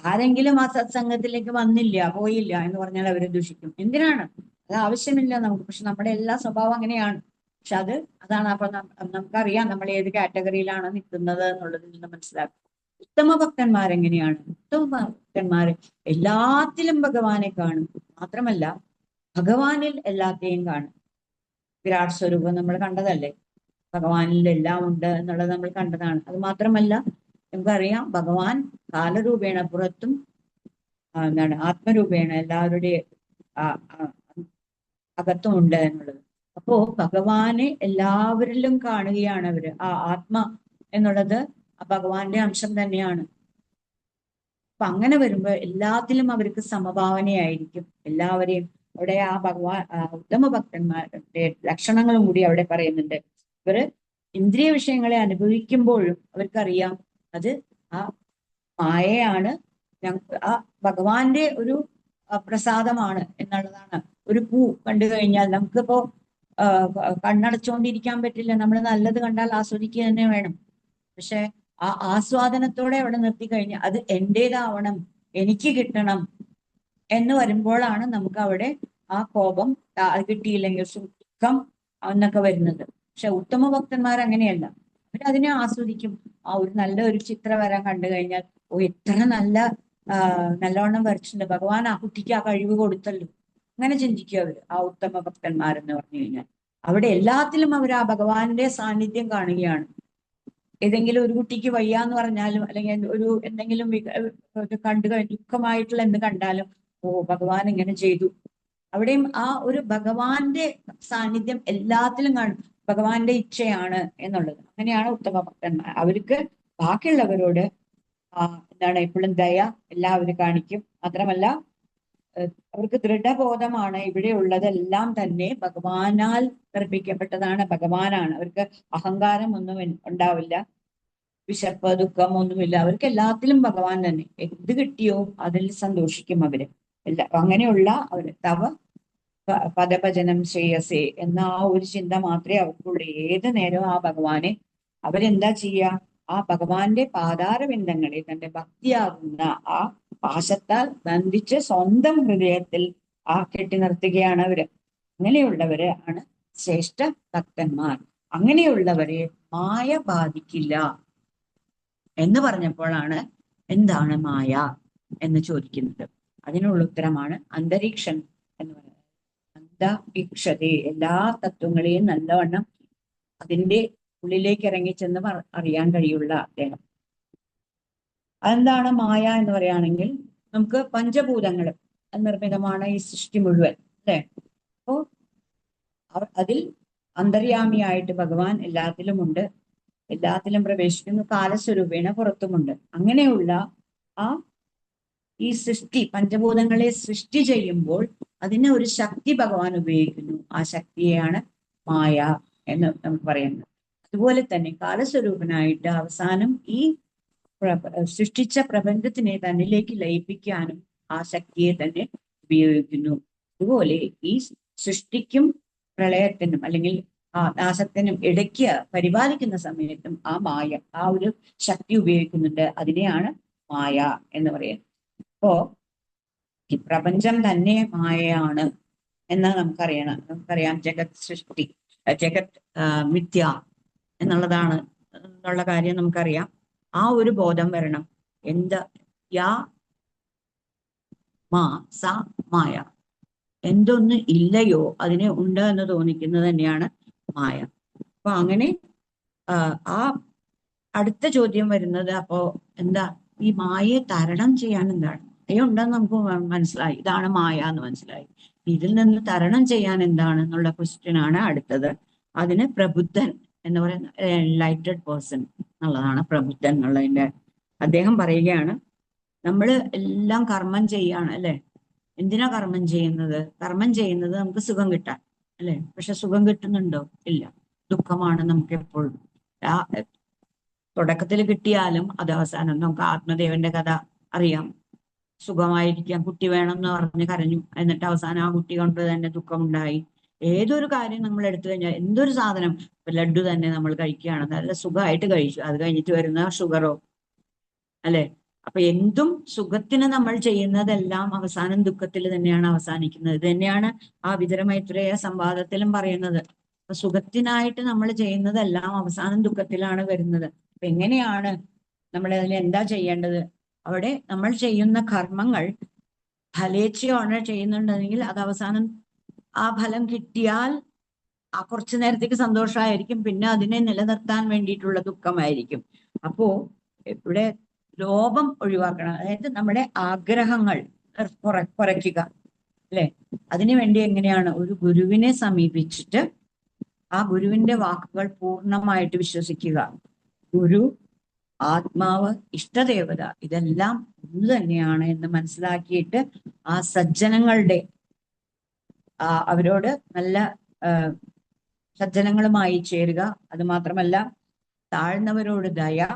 ആരെങ്കിലും ആ സത്സംഗത്തിലേക്ക് വന്നില്ല, പോയില്ല എന്ന് പറഞ്ഞാൽ അവരെ ദുഷിക്കും. എന്തിനാണ്? അത് ആവശ്യമില്ല നമുക്ക്. പക്ഷെ നമ്മുടെ എല്ലാ സ്വഭാവം അങ്ങനെയാണ്. പക്ഷെ അതാണ്. അപ്പൊ നമുക്കറിയാം നമ്മൾ ഏത് കാറ്റഗറിയിലാണ് നിൽക്കുന്നത് എന്നുള്ളതിൽ നിന്ന് മനസ്സിലാക്കും. ഉത്തമ ഭക്തന്മാരെങ്ങനെയാണ്? ഉത്തമ ഭക്തന്മാര് എല്ലാത്തിലും ഭഗവാനെ കാണും. മാത്രമല്ല ഭഗവാനിൽ എല്ലാത്തെയും കാണും. വിരാട് സ്വരൂപം നമ്മൾ കണ്ടതല്ലേ. ഭഗവാനിൽ എല്ലാം ഉണ്ട് എന്നുള്ളത് നമ്മൾ കണ്ടതാണ്. അത് മാത്രമല്ല നമുക്കറിയാം ഭഗവാൻ കാലരൂപേണ പുറത്തും എന്താണ് ആത്മരൂപേണ എല്ലാവരുടെയും അകത്തും ഉണ്ട് എന്നുള്ളത്. അപ്പോ ഭഗവാനെ എല്ലാവരിലും കാണുകയാണ് അവര്. ആ ആത്മ എന്നുള്ളത് ആ ഭഗവാന്റെ അംശം തന്നെയാണ്. അപ്പൊ അങ്ങനെ വരുമ്പോ എല്ലാത്തിലും അവർക്ക് സമഭാവനയായിരിക്കും. എല്ലാവരെയും അവിടെ ആ ഭഗവാൻ ഉത്തമ ഭക്തന്മാരുടെ ലക്ഷണങ്ങളും കൂടി അവിടെ പറയുന്നുണ്ട്. ഇവര് ഇന്ദ്രിയ വിഷയങ്ങളെ അനുഭവിക്കുമ്പോഴും അവർക്കറിയാം അത് ആ മായയാണ്, ആ ഭഗവാന്റെ ഒരു പ്രസാദമാണ് എന്നുള്ളതാണ്. ഒരു പൂ കണ്ടു കഴിഞ്ഞാൽ നമുക്കിപ്പോ കണ്ണടച്ചുകൊണ്ടിരിക്കാൻ പറ്റില്ല. നമ്മൾ നല്ലത് കണ്ടാൽ ആസ്വദിക്കുക തന്നെ വേണം. പക്ഷെ ആ ആസ്വാദനത്തോടെ അവിടെ നിർത്തി കഴിഞ്ഞാൽ അത് എന്റേതാവണം, എനിക്ക് കിട്ടണം എന്ന് വരുമ്പോഴാണ് നമുക്ക് അവിടെ ആ കോപം, അത് കിട്ടിയില്ലെങ്കിൽ സുഖം എന്നൊക്കെ വരുന്നത്. പക്ഷെ ഉത്തമ ഭക്തന്മാർ അങ്ങനെയല്ല. അവരതിനെ ആസ്വദിക്കും. ആ ഒരു നല്ല ഒരു ചിത്രം വരാൻ കണ്ടു കഴിഞ്ഞാൽ ഓ എത്ര നല്ലവണ്ണം വരച്ചിട്ടുണ്ട്, ഭഗവാൻ ആ കുട്ടിക്ക് ആ കഴിവ് കൊടുത്തല്ലോ, അങ്ങനെ ചിന്തിക്കും അവര്. ആ ഉത്തമ ഭക്തന്മാരെന്ന് പറഞ്ഞു കഴിഞ്ഞാൽ അവിടെ എല്ലാത്തിലും അവർ ആ ഭഗവാന്റെ സാന്നിധ്യം കാണുകയാണ്. ഏതെങ്കിലും ഒരു കുട്ടിക്ക് വയ്യ എന്ന് പറഞ്ഞാലും അല്ലെങ്കിൽ ഒരു എന്തെങ്കിലും കണ്ടു ദുഃഖമായിട്ടുള്ള എന്ത് കണ്ടാലും ഓ ഭഗവാൻ ഇങ്ങനെ ചെയ്തു. അവിടെയും ആ ഒരു ഭഗവാന്റെ സാന്നിധ്യം എല്ലാത്തിലും കാണും. ഭഗവാന്റെ ഇച്ഛയാണ് എന്നുള്ളത്. അങ്ങനെയാണ് ഉത്തമ ഭക്തന്മാർ. അവർക്ക് ബാക്കിയുള്ളവരോട് എന്താണ് എപ്പോഴും ദയ എല്ലാവരും കാണിക്കും. മാത്രമല്ല അവർക്ക് ദൃഢബോധമാണ് ഇവിടെ ഉള്ളതെല്ലാം തന്നെ ഭഗവാനാൽ നിർമ്മിക്കപ്പെട്ടതാണ്, ഭഗവാനാണ്. അവർക്ക് അഹങ്കാരം ഒന്നും ഉണ്ടാവില്ല, വിശപ്പ് ദുഃഖം ഒന്നുമില്ല. അവർക്ക് എല്ലാത്തിലും ഭഗവാൻ തന്നെ. എന്ത് കിട്ടിയോ അതിൽ സന്തോഷിക്കും അവര്. അങ്ങനെയുള്ള അവര് തവ പദഭജനം ശ്രേയസേ എന്ന ആ ഒരു ചിന്ത മാത്രമേ അവർക്കുള്ളൂ. ഏത് നേരവും ആ ഭഗവാനെ അവരെന്താ ചെയ്യുക, ആ ഭഗവാന്റെ പാതാരവിന്ദങ്ങളെ തന്റെ ഭക്തിയാകുന്ന ആ പാശത്താൽ ബന്ധിച്ച് സ്വന്തം ഹൃദയത്തിൽ കെട്ടി നിർത്തുകയാണ് അവര്. അങ്ങനെയുള്ളവര് ആണ് ശ്രേഷ്ഠ ഭക്തന്മാർ. അങ്ങനെയുള്ളവരെ മായ ബാധിക്കില്ല എന്ന് പറഞ്ഞപ്പോഴാണ് എന്താണ് മായ എന്ന് ചോദിക്കുന്നത്. അതിനുള്ള ഉത്തരമാണ് അന്തരീക്ഷൻ എന്ന് പറയുന്നത്. അന്തരീക്ഷതേ, എല്ലാ തത്വങ്ങളെയും നല്ലവണ്ണം അതിന്റെ ഉള്ളിലേക്ക് ഇറങ്ങിച്ചെന്ന് അറിയാൻ കഴിയുള്ള അദ്ദേഹം. അതെന്താണ് മായ എന്ന് പറയുകയാണെങ്കിൽ നമുക്ക് പഞ്ചഭൂതങ്ങൾ നിർമ്മിതമാണ് ഈ സൃഷ്ടി മുഴുവൻ, അല്ലെ? അപ്പോ അതിൽ അന്തര്യാമിയായിട്ട് ഭഗവാൻ എല്ലാത്തിലുമുണ്ട്, എല്ലാത്തിലും പ്രവേശിക്കുന്നു, കാലസ്വരൂപേണ പുറത്തുമുണ്ട്. അങ്ങനെയുള്ള ഈ സൃഷ്ടി, പഞ്ചഭൂതങ്ങളെ സൃഷ്ടി ചെയ്യുമ്പോൾ അതിനെ ഒരു ശക്തി ഭഗവാൻ ഉപയോഗിക്കുന്നു. ആ ശക്തിയെയാണ് മായ എന്ന് നമുക്ക് പറയുന്നത്. അതുപോലെ തന്നെ കാലസ്വരൂപനായിട്ട് അവസാനം ഈ സൃഷ്ടിച്ച പ്രപഞ്ചത്തിനെ തന്നിലേക്ക് ലയിപ്പിക്കാനും ആ ശക്തിയെ തന്നെ ഉപയോഗിക്കുന്നു. അതുപോലെ ഈ സൃഷ്ടിക്കും പ്രളയത്തിനും അല്ലെങ്കിൽ നാശത്തിനും ഇടയ്ക്ക് പരിപാലിക്കുന്ന സമയത്തും ആ മായ, ആ ഒരു ശക്തി ഉപയോഗിക്കുന്നുണ്ട്. അതിനെയാണ് മായ എന്ന് പറയുന്നത്. അപ്പോ ഈ പ്രപഞ്ചം തന്നെ മായയാണ് എന്ന് നമുക്കറിയാം. ജഗത് സൃഷ്ടി, ജഗത് മിഥ്യ എന്നുള്ളതാണ് എന്നുള്ള കാര്യം നമുക്കറിയാം. ആ ഒരു ബോധം വരണം. യാ മാ സ മായ, എന്തൊന്ന് ഇല്ലയോ അതിനെ ഉണ്ട് എന്ന് തോന്നിക്കുന്നത് തന്നെയാണ് മായ. അപ്പൊ അങ്ങനെ ആ അടുത്ത ചോദ്യം വരുന്നത്, അപ്പോ എന്താ ഈ മായയെ തരണം ചെയ്യാൻ എന്താണ്? ഉണ്ടെന്ന് നമുക്ക് മനസ്സിലായി, ഇതാണ് മായ എന്ന് മനസ്സിലായി. ഇതിൽ നിന്ന് തരണം ചെയ്യാൻ എന്താണ് എന്നുള്ള ക്വസ്റ്റ്യൻ ആണ് അടുത്തത്. അതിന് പ്രബുദ്ധൻ എന്ന് പറയുന്ന എൻലൈറ്റഡ് പേഴ്സൺ എന്നുള്ളതാണ് പ്രബുദ്ധൻ എന്നുള്ളതിന്റെ. അദ്ദേഹം പറയുകയാണ്, നമ്മൾ എല്ലാം കർമ്മം ചെയ്യാണ്, അല്ലെ? എന്തിനാ കർമ്മം ചെയ്യുന്നത്? കർമ്മം ചെയ്യുന്നത് നമുക്ക് സുഖം കിട്ടാൻ, അല്ലെ? പക്ഷെ സുഖം കിട്ടുന്നുണ്ടോ? ഇല്ല, ദുഃഖമാണ് നമുക്ക് എപ്പോഴും. തുടക്കത്തിൽ കിട്ടിയാലും അത് അവസാനം, നമുക്ക് ആത്മദേവന്റെ കഥ അറിയാം. സുഖമായിരിക്കാം, കുട്ടി വേണം എന്ന് പറഞ്ഞ് കരഞ്ഞു, എന്നിട്ട് അവസാനം ആ കുട്ടി കൊണ്ട് തന്നെ ദുഃഖമുണ്ടായി. ഏതൊരു കാര്യം നമ്മൾ എടുത്തു കഴിഞ്ഞാൽ, എന്തൊരു സാധനം, ലഡ്ഡു തന്നെ നമ്മൾ കഴിക്കുകയാണ്, നല്ല സുഖമായിട്ട് കഴിച്ചു, അത് കഴിഞ്ഞിട്ട് വരുന്ന ഷുഗറോ, അല്ലെ? അപ്പൊ എന്തും സുഖത്തിന് നമ്മൾ ചെയ്യുന്നതെല്ലാം അവസാനം ദുഃഖത്തിൽ തന്നെയാണ് അവസാനിക്കുന്നത്. ഇത് തന്നെയാണ് ആ വിതുരമൈത്രേയ സംവാദത്തിലും പറയുന്നത്. അപ്പൊ സുഖത്തിനായിട്ട് നമ്മൾ ചെയ്യുന്നതെല്ലാം അവസാനം ദുഃഖത്തിലാണ് വരുന്നത്. അപ്പൊ എങ്ങനെയാണ് നമ്മൾ അതിന് എന്താ ചെയ്യേണ്ടത്? അവിടെ നമ്മൾ ചെയ്യുന്ന കർമ്മങ്ങൾ ഫലേച്ഛയോടെ ചെയ്യുന്നുണ്ടെങ്കിൽ അത് അവസാനം ആ ഫലം കിട്ടിയാൽ ആ കുറച്ചു നേരത്തേക്ക് സന്തോഷമായിരിക്കും, പിന്നെ അതിനെ നിലനിർത്താൻ വേണ്ടിയിട്ടുള്ള ദുഃഖമായിരിക്കും. അപ്പോ ഇവിടെ ലോഭം ഒഴിവാക്കണം, അതായത് നമ്മുടെ ആഗ്രഹങ്ങൾ കുറയ്ക്കുക, അല്ലെ? അതിനുവേണ്ടി എങ്ങനെയാണ് ഒരു ഗുരുവിനെ സമീപിച്ചിട്ട് ആ ഗുരുവിന്റെ വാക്കുകൾ പൂർണ്ണമായിട്ട് വിശ്വസിക്കുക. ഗുരു, ആത്മാവ്, ഇഷ്ടദേവത ഇതെല്ലാം ഒന്ന് തന്നെയാണ് എന്ന് മനസ്സിലാക്കിയിട്ട് ആ സജ്ജനങ്ങളുടെ അവരോട് നല്ല സജ്ജനങ്ങളുമായി ചേരുക. അത് മാത്രമല്ല, താഴ്ന്നവരോട് ദയ,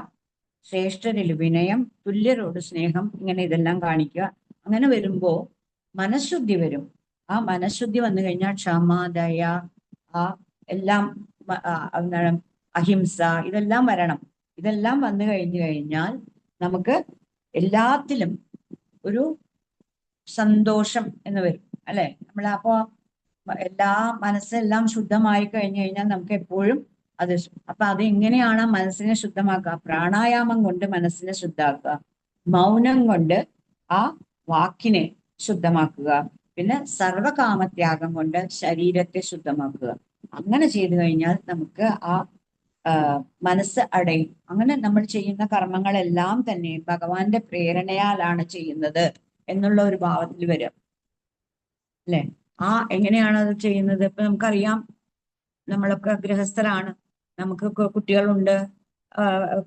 ശ്രേഷ്ഠരിൽ വിനയം, തുല്യരോട് സ്നേഹം, ഇങ്ങനെ ഇതെല്ലാം കാണിക്കുക. അങ്ങനെ വരുമ്പോ മനഃശുദ്ധി വരും. ആ മനഃശുദ്ധി വന്നു കഴിഞ്ഞാൽ ക്ഷമ, ദയ, ആ എല്ലാം എന്താണ്, അഹിംസ, ഇതെല്ലാം വരണം. ഇതെല്ലാം വന്നു കഴിഞ്ഞാൽ നമുക്ക് എല്ലാത്തിലും ഒരു സന്തോഷം എന്ന് വരും, അല്ലെ? അപ്പോ മനസ്സെല്ലാം ശുദ്ധമായി കഴിഞ്ഞു കഴിഞ്ഞാൽ നമുക്ക് എപ്പോഴും അത്. അപ്പൊ അത് എങ്ങനെയാണ് മനസ്സിനെ ശുദ്ധമാക്കുക? പ്രാണായാമം കൊണ്ട് മനസ്സിനെ ശുദ്ധാക്കുക, മൗനം കൊണ്ട് ആ വാക്കിനെ ശുദ്ധമാക്കുക, പിന്നെ സർവകാമത്യാഗം കൊണ്ട് ശരീരത്തെ ശുദ്ധമാക്കുക. അങ്ങനെ ചെയ്തു കഴിഞ്ഞാൽ നമുക്ക് ആ മനസ്സ് അടയും. അങ്ങനെ നമ്മൾ ചെയ്യുന്ന കർമ്മങ്ങളെല്ലാം തന്നെ ഭഗവാന്റെ പ്രേരണയാലാണ് ചെയ്യുന്നത് എന്നുള്ള ഒരു ഭാവത്തിൽ വരും, അല്ലെ? എങ്ങനെയാണ് അത് ചെയ്യുന്നത്? ഇപ്പൊ നമുക്കറിയാം, നമ്മളൊക്കെ ഗൃഹസ്ഥരാണ്, നമുക്ക് കുട്ടികളുണ്ട്,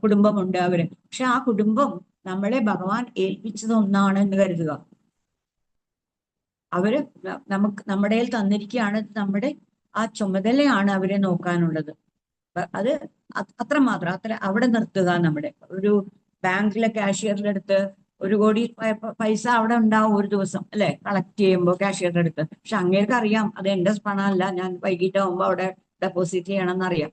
കുടുംബമുണ്ട്. പക്ഷെ ആ കുടുംബം നമ്മളെ ഭഗവാൻ ഏൽപ്പിച്ചത് ഒന്നാണ് എന്ന് കരുതുക. നമ്മുടെ തന്നിരിക്കുകയാണ്, നമ്മുടെ ആ ചുമതലയാണ് അവരെ നോക്കാനുള്ളത്. അത് അത്രമാത്രം, അവിടെ നിർത്തുക. നമ്മുടെ ഒരു ബാങ്കിലെ കാഷ്യറിന്റെ അടുത്ത് 1 കോടി പൈസ അവിടെ ഉണ്ടാവും ഒരു ദിവസം, അല്ലെ? കളക്ട് ചെയ്യുമ്പോൾ കാഷ്യറിന്റെ അടുത്ത്. പക്ഷെ അങ്ങേർക്ക് അറിയാം അത് എന്റെ പണമല്ല, ഞാൻ വൈകിട്ടാവുമ്പോ അവിടെ ഡെപ്പോസിറ്റ് ചെയ്യണം എന്നറിയാം.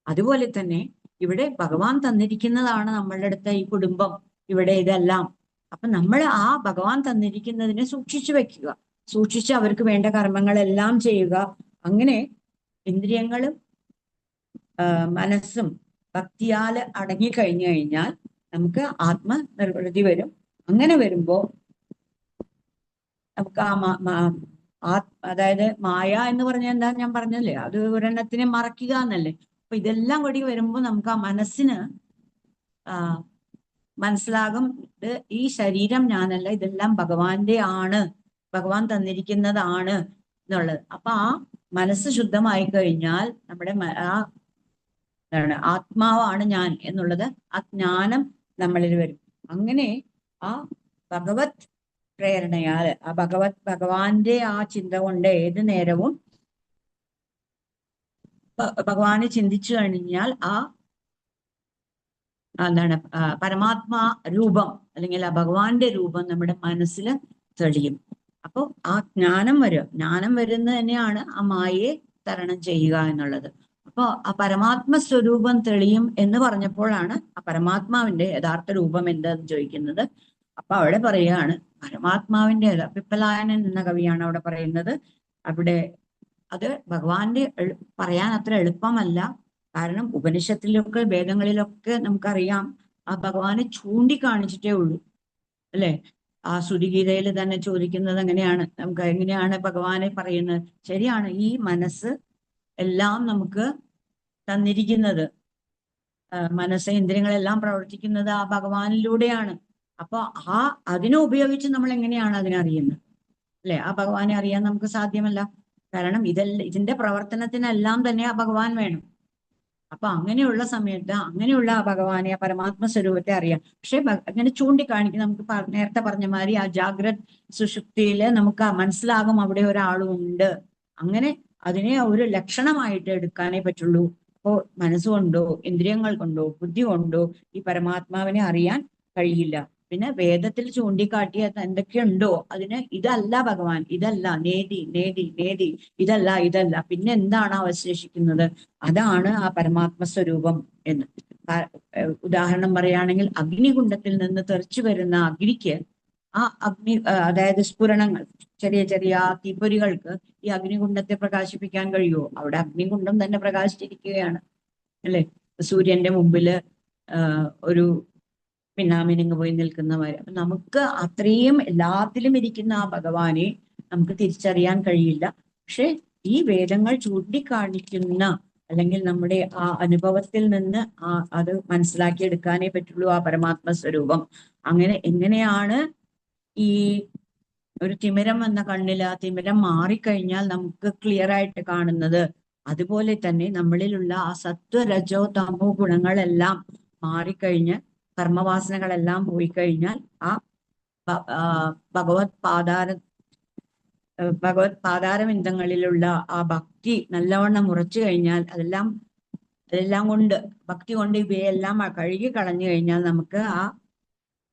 അതുപോലെ തന്നെ ഇവിടെ ഭഗവാൻ തന്നിരിക്കുന്നതാണ് നമ്മളുടെ അടുത്ത ഈ കുടുംബം, ഇവിടെ ഇതെല്ലാം. അപ്പൊ നമ്മൾ ആ ഭഗവാൻ തന്നിരിക്കുന്നതിനെ സൂക്ഷിച്ചു വെക്കുക, സൂക്ഷിച്ച് അവർക്ക് വേണ്ട കർമ്മങ്ങളെല്ലാം ചെയ്യുക. അങ്ങനെ ഇന്ദ്രിയങ്ങളും മനസ്സും ഭക്തിയാൽ അടങ്ങിക്കഴിഞ്ഞു കഴിഞ്ഞാൽ നമുക്ക് ആത്മനിർവൃതി വരും. അങ്ങനെ വരുമ്പോ നമുക്ക് അതായത് മായ എന്ന് പറഞ്ഞാൽ എന്താ ഞാൻ പറഞ്ഞല്ലേ, അത് ഒരെണ്ണത്തിനെ മറക്കുക എന്നല്ലേ. അപ്പൊ ഇതെല്ലാം കൂടി വരുമ്പോ നമുക്ക് ആ മനസ്സിന് മനസ്സിലാകും, ഇത് ഈ ശരീരം ഞാനല്ല, ഇതെല്ലാം ഭഗവാന്റെ ആണ്, ഭഗവാൻ തന്നിരിക്കുന്നതാണ് എന്നുള്ളത്. അപ്പൊ ആ മനസ്സ് ശുദ്ധമായി കഴിഞ്ഞാൽ നമ്മുടെ ആത്മാവാണ് ഞാൻ എന്നുള്ളത്, ആ ജ്ഞാനം നമ്മളിൽ വരും. അങ്ങനെ ആ ഭഗവത് പ്രേരണയാൽ, ആ ഭഗവാന്റെ ആ ചിന്ത കൊണ്ട് ഏത് നേരവും ഭഗവാനെ ചിന്തിച്ചു കഴിഞ്ഞാൽ പരമാത്മാ രൂപം അല്ലെങ്കിൽ ആ ഭഗവാന്റെ രൂപം നമ്മുടെ മനസ്സിൽ തെളിയും. അപ്പോൾ ആ ജ്ഞാനം വരും. ജ്ഞാനം വരുന്നത് തന്നെയാണ് ആ മായയെ തരണം ചെയ്യുക എന്നുള്ളത്. അപ്പോ ആ പരമാത്മ സ്വരൂപം തെളിയും എന്ന് പറഞ്ഞപ്പോഴാണ് ആ പരമാത്മാവിന്റെ യഥാർത്ഥ രൂപം എന്താന്ന് ചോദിക്കുന്നത്. അപ്പൊ അവിടെ പറയുകയാണ് പരമാത്മാവിന്റെ പിപ്പലായനൻ എന്ന കവിയാണ് അവിടെ പറയുന്നത്. അവിടെ അത് ഭഗവാന്റെ പറയാൻ അത്ര എളുപ്പമല്ല. കാരണം ഉപനിഷത്തിലൊക്കെ വേദങ്ങളിലൊക്കെ നമുക്കറിയാം ആ ഭഗവാനെ ചൂണ്ടിക്കാണിച്ചിട്ടേ ഉള്ളൂ, അല്ലെ? ആ ശ്രുതിഗീതയിൽ തന്നെ ചോദിക്കുന്നത് എങ്ങനെയാണ്, നമുക്ക് എങ്ങനെയാണ് ഭഗവാനെ പറയുന്നത്? ശരിയാണ്, ഈ മനസ്സ് എല്ലാം നമുക്ക് തന്നിരിക്കുന്നത്, മനസ്സ് ഇന്ദ്രിയങ്ങളെല്ലാം പ്രവർത്തിക്കുന്നത് ആ ഭഗവാനിലൂടെയാണ്. അപ്പൊ അതിനെ ഉപയോഗിച്ച് നമ്മൾ എങ്ങനെയാണ് അതിനെ അറിയുന്നത്, അല്ലെ? ആ ഭഗവാനെ അറിയാൻ നമുക്ക് സാധ്യമല്ല. കാരണം ഇതിന്റെ പ്രവർത്തനത്തിനെല്ലാം തന്നെ ആ ഭഗവാൻ വേണം. അപ്പൊ അങ്ങനെയുള്ള സമയത്ത് അങ്ങനെയുള്ള ആ ഭഗവാനെ, ആ പരമാത്മ സ്വരൂപത്തെ അറിയാം. പക്ഷെ അങ്ങനെ ചൂണ്ടിക്കാണിക്കും. നമുക്ക് നേരത്തെ പറഞ്ഞ മാതിരി ആ ജാഗ്രത് സുഷുപ്തിയില് നമുക്ക് മനസ്സിലാകും അവിടെ ഒരാളുണ്ട്. അങ്ങനെ അതിനെ ഒരു ലക്ഷണമായിട്ട് എടുക്കാനേ പറ്റുള്ളൂ. അപ്പോ മനസ്സുകൊണ്ടോ ഇന്ദ്രിയങ്ങൾ കൊണ്ടോ ബുദ്ധി കൊണ്ടോ ഈ പരമാത്മാവിനെ അറിയാൻ കഴിയില്ല. പിന്നെ വേദത്തിൽ ചൂണ്ടിക്കാട്ടിയ എന്തൊക്കെയുണ്ടോ അതിന് ഇതല്ല ഭഗവാൻ, ഇതല്ല, നേതി നേതി നേതി, ഇതല്ല, പിന്നെ എന്താണ് അവശേഷിക്കുന്നത്? അതാണ് ആ പരമാത്മ സ്വരൂപം എന്ന്. ഉദാഹരണം പറയുകയാണെങ്കിൽ അഗ്നികുണ്ഡത്തിൽ നിന്ന് തെറിച്ചു വരുന്ന അഗ്നിക്ക് ആ അതായത് സ്ഫുരണങ്ങൾ, ചെറിയ ചെറിയ തീപ്പൊരികൾക്ക് ഈ അഗ്നികുണ്ഡത്തെ പ്രകാശിപ്പിക്കാൻ കഴിയുമോ? അവിടെ അഗ്നികുണ്ഡം തന്നെ പ്രകാശിച്ചിരിക്കുകയാണ്, അല്ലെ? സൂര്യന്റെ മുമ്പില് ഒരു പിന്നാമിനിങ്ങ് പോയി നിൽക്കുന്നവര്. അപ്പൊ നമുക്ക് അത്രയും എല്ലാത്തിലും ഇരിക്കുന്ന ആ ഭഗവാനെ നമുക്ക് തിരിച്ചറിയാൻ കഴിയില്ല. പക്ഷെ ഈ വേദങ്ങൾ ചൂണ്ടിക്കാണിക്കുന്ന അല്ലെങ്കിൽ നമ്മുടെ ആ അനുഭവത്തിൽ നിന്ന് അത് മനസ്സിലാക്കിയെടുക്കാനേ പറ്റുള്ളൂ ആ പരമാത്മ സ്വരൂപം. അങ്ങനെ എങ്ങനെയാണ് ഈ ഒരു തിമിരം എന്ന കണ്ണിൽ ആ തിമിരം മാറിക്കഴിഞ്ഞാൽ നമുക്ക് ക്ലിയർ ആയിട്ട് കാണുന്നത്, അതുപോലെ തന്നെ നമ്മളിലുള്ള ആ സത്വ രജോ തമോ ഗുണങ്ങളെല്ലാം മാറിക്കഴിഞ്ഞ് കർമ്മവാസനകളെല്ലാം പോയി കഴിഞ്ഞാൽ ആ ഭഗവത് പാതാരവിന്ദങ്ങളിലുള്ള ആ ഭക്തി നല്ലവണ്ണം ഉറച്ചു കഴിഞ്ഞാൽ അതെല്ലാം കൊണ്ട് ഭക്തി കൊണ്ട് ഇവയെല്ലാം കഴുകി കളഞ്ഞു കഴിഞ്ഞാൽ നമുക്ക് ആ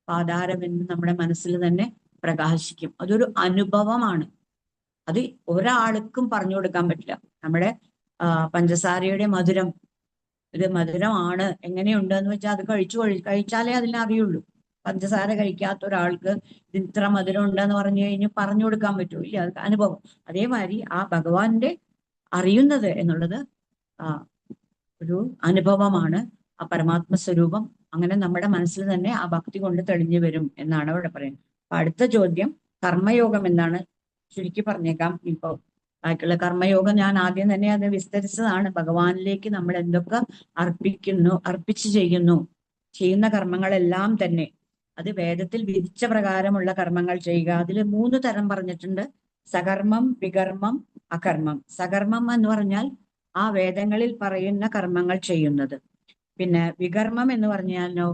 പാതാരബിന്ദു നമ്മുടെ മനസ്സിൽ തന്നെ പ്രകാശിക്കും. അതൊരു അനുഭവമാണ്. അത് ഒരാൾക്കും പറഞ്ഞു കൊടുക്കാൻ പറ്റില്ല. നമ്മുടെ പഞ്ചസാരയുടെ മധുരം ഇത് മധുരമാണ്, എങ്ങനെയുണ്ട് എന്ന് വെച്ചാൽ അത് കഴിച്ചാലേ അതിനറിയുള്ളൂ. പഞ്ചസാര കഴിക്കാത്ത ഒരാൾക്ക് ഇത് ഇത്ര മധുരം ഉണ്ടെന്ന് പറഞ്ഞു കഴിഞ്ഞാൽ പറഞ്ഞു കൊടുക്കാൻ പറ്റുമോ? ഇല്ല, അത് അനുഭവം. അതേമാതിരി ആ ഭഗവാന്റെ അറിയുന്നത് എന്നുള്ളത് ഒരു അനുഭവമാണ്, ആ പരമാത്മ സ്വരൂപം. അങ്ങനെ നമ്മുടെ മനസ്സിൽ തന്നെ ആ ഭക്തി കൊണ്ട് തെളിഞ്ഞു വരും എന്നാണ് അവിടെ പറയുന്നത്. അപ്പൊ അടുത്ത ചോദ്യം കർമ്മയോഗം എന്താണ്? ചുരുക്കി പറഞ്ഞേക്കാം. ഇപ്പൊ ബാക്കിയുള്ള കർമ്മയോഗം ഞാൻ ആദ്യം തന്നെ അത് വിസ്തരിച്ചതാണ്. ഭഗവാനിലേക്ക് നമ്മൾ എന്തൊക്കെ അർപ്പിച്ച് ചെയ്യുന്ന കർമ്മങ്ങളെല്ലാം തന്നെ അത് വേദത്തിൽ വിധിച്ച പ്രകാരമുള്ള കർമ്മങ്ങൾ ചെയ്യുക. അതിൽ 3 തരം പറഞ്ഞിട്ടുണ്ട്: സകർമ്മം, വികർമ്മം, അകർമ്മം. സകർമ്മം എന്ന് പറഞ്ഞാൽ ആ വേദങ്ങളിൽ പറയുന്ന കർമ്മങ്ങൾ ചെയ്യുന്നത്. പിന്നെ വികർമ്മം എന്ന് പറഞ്ഞാലോ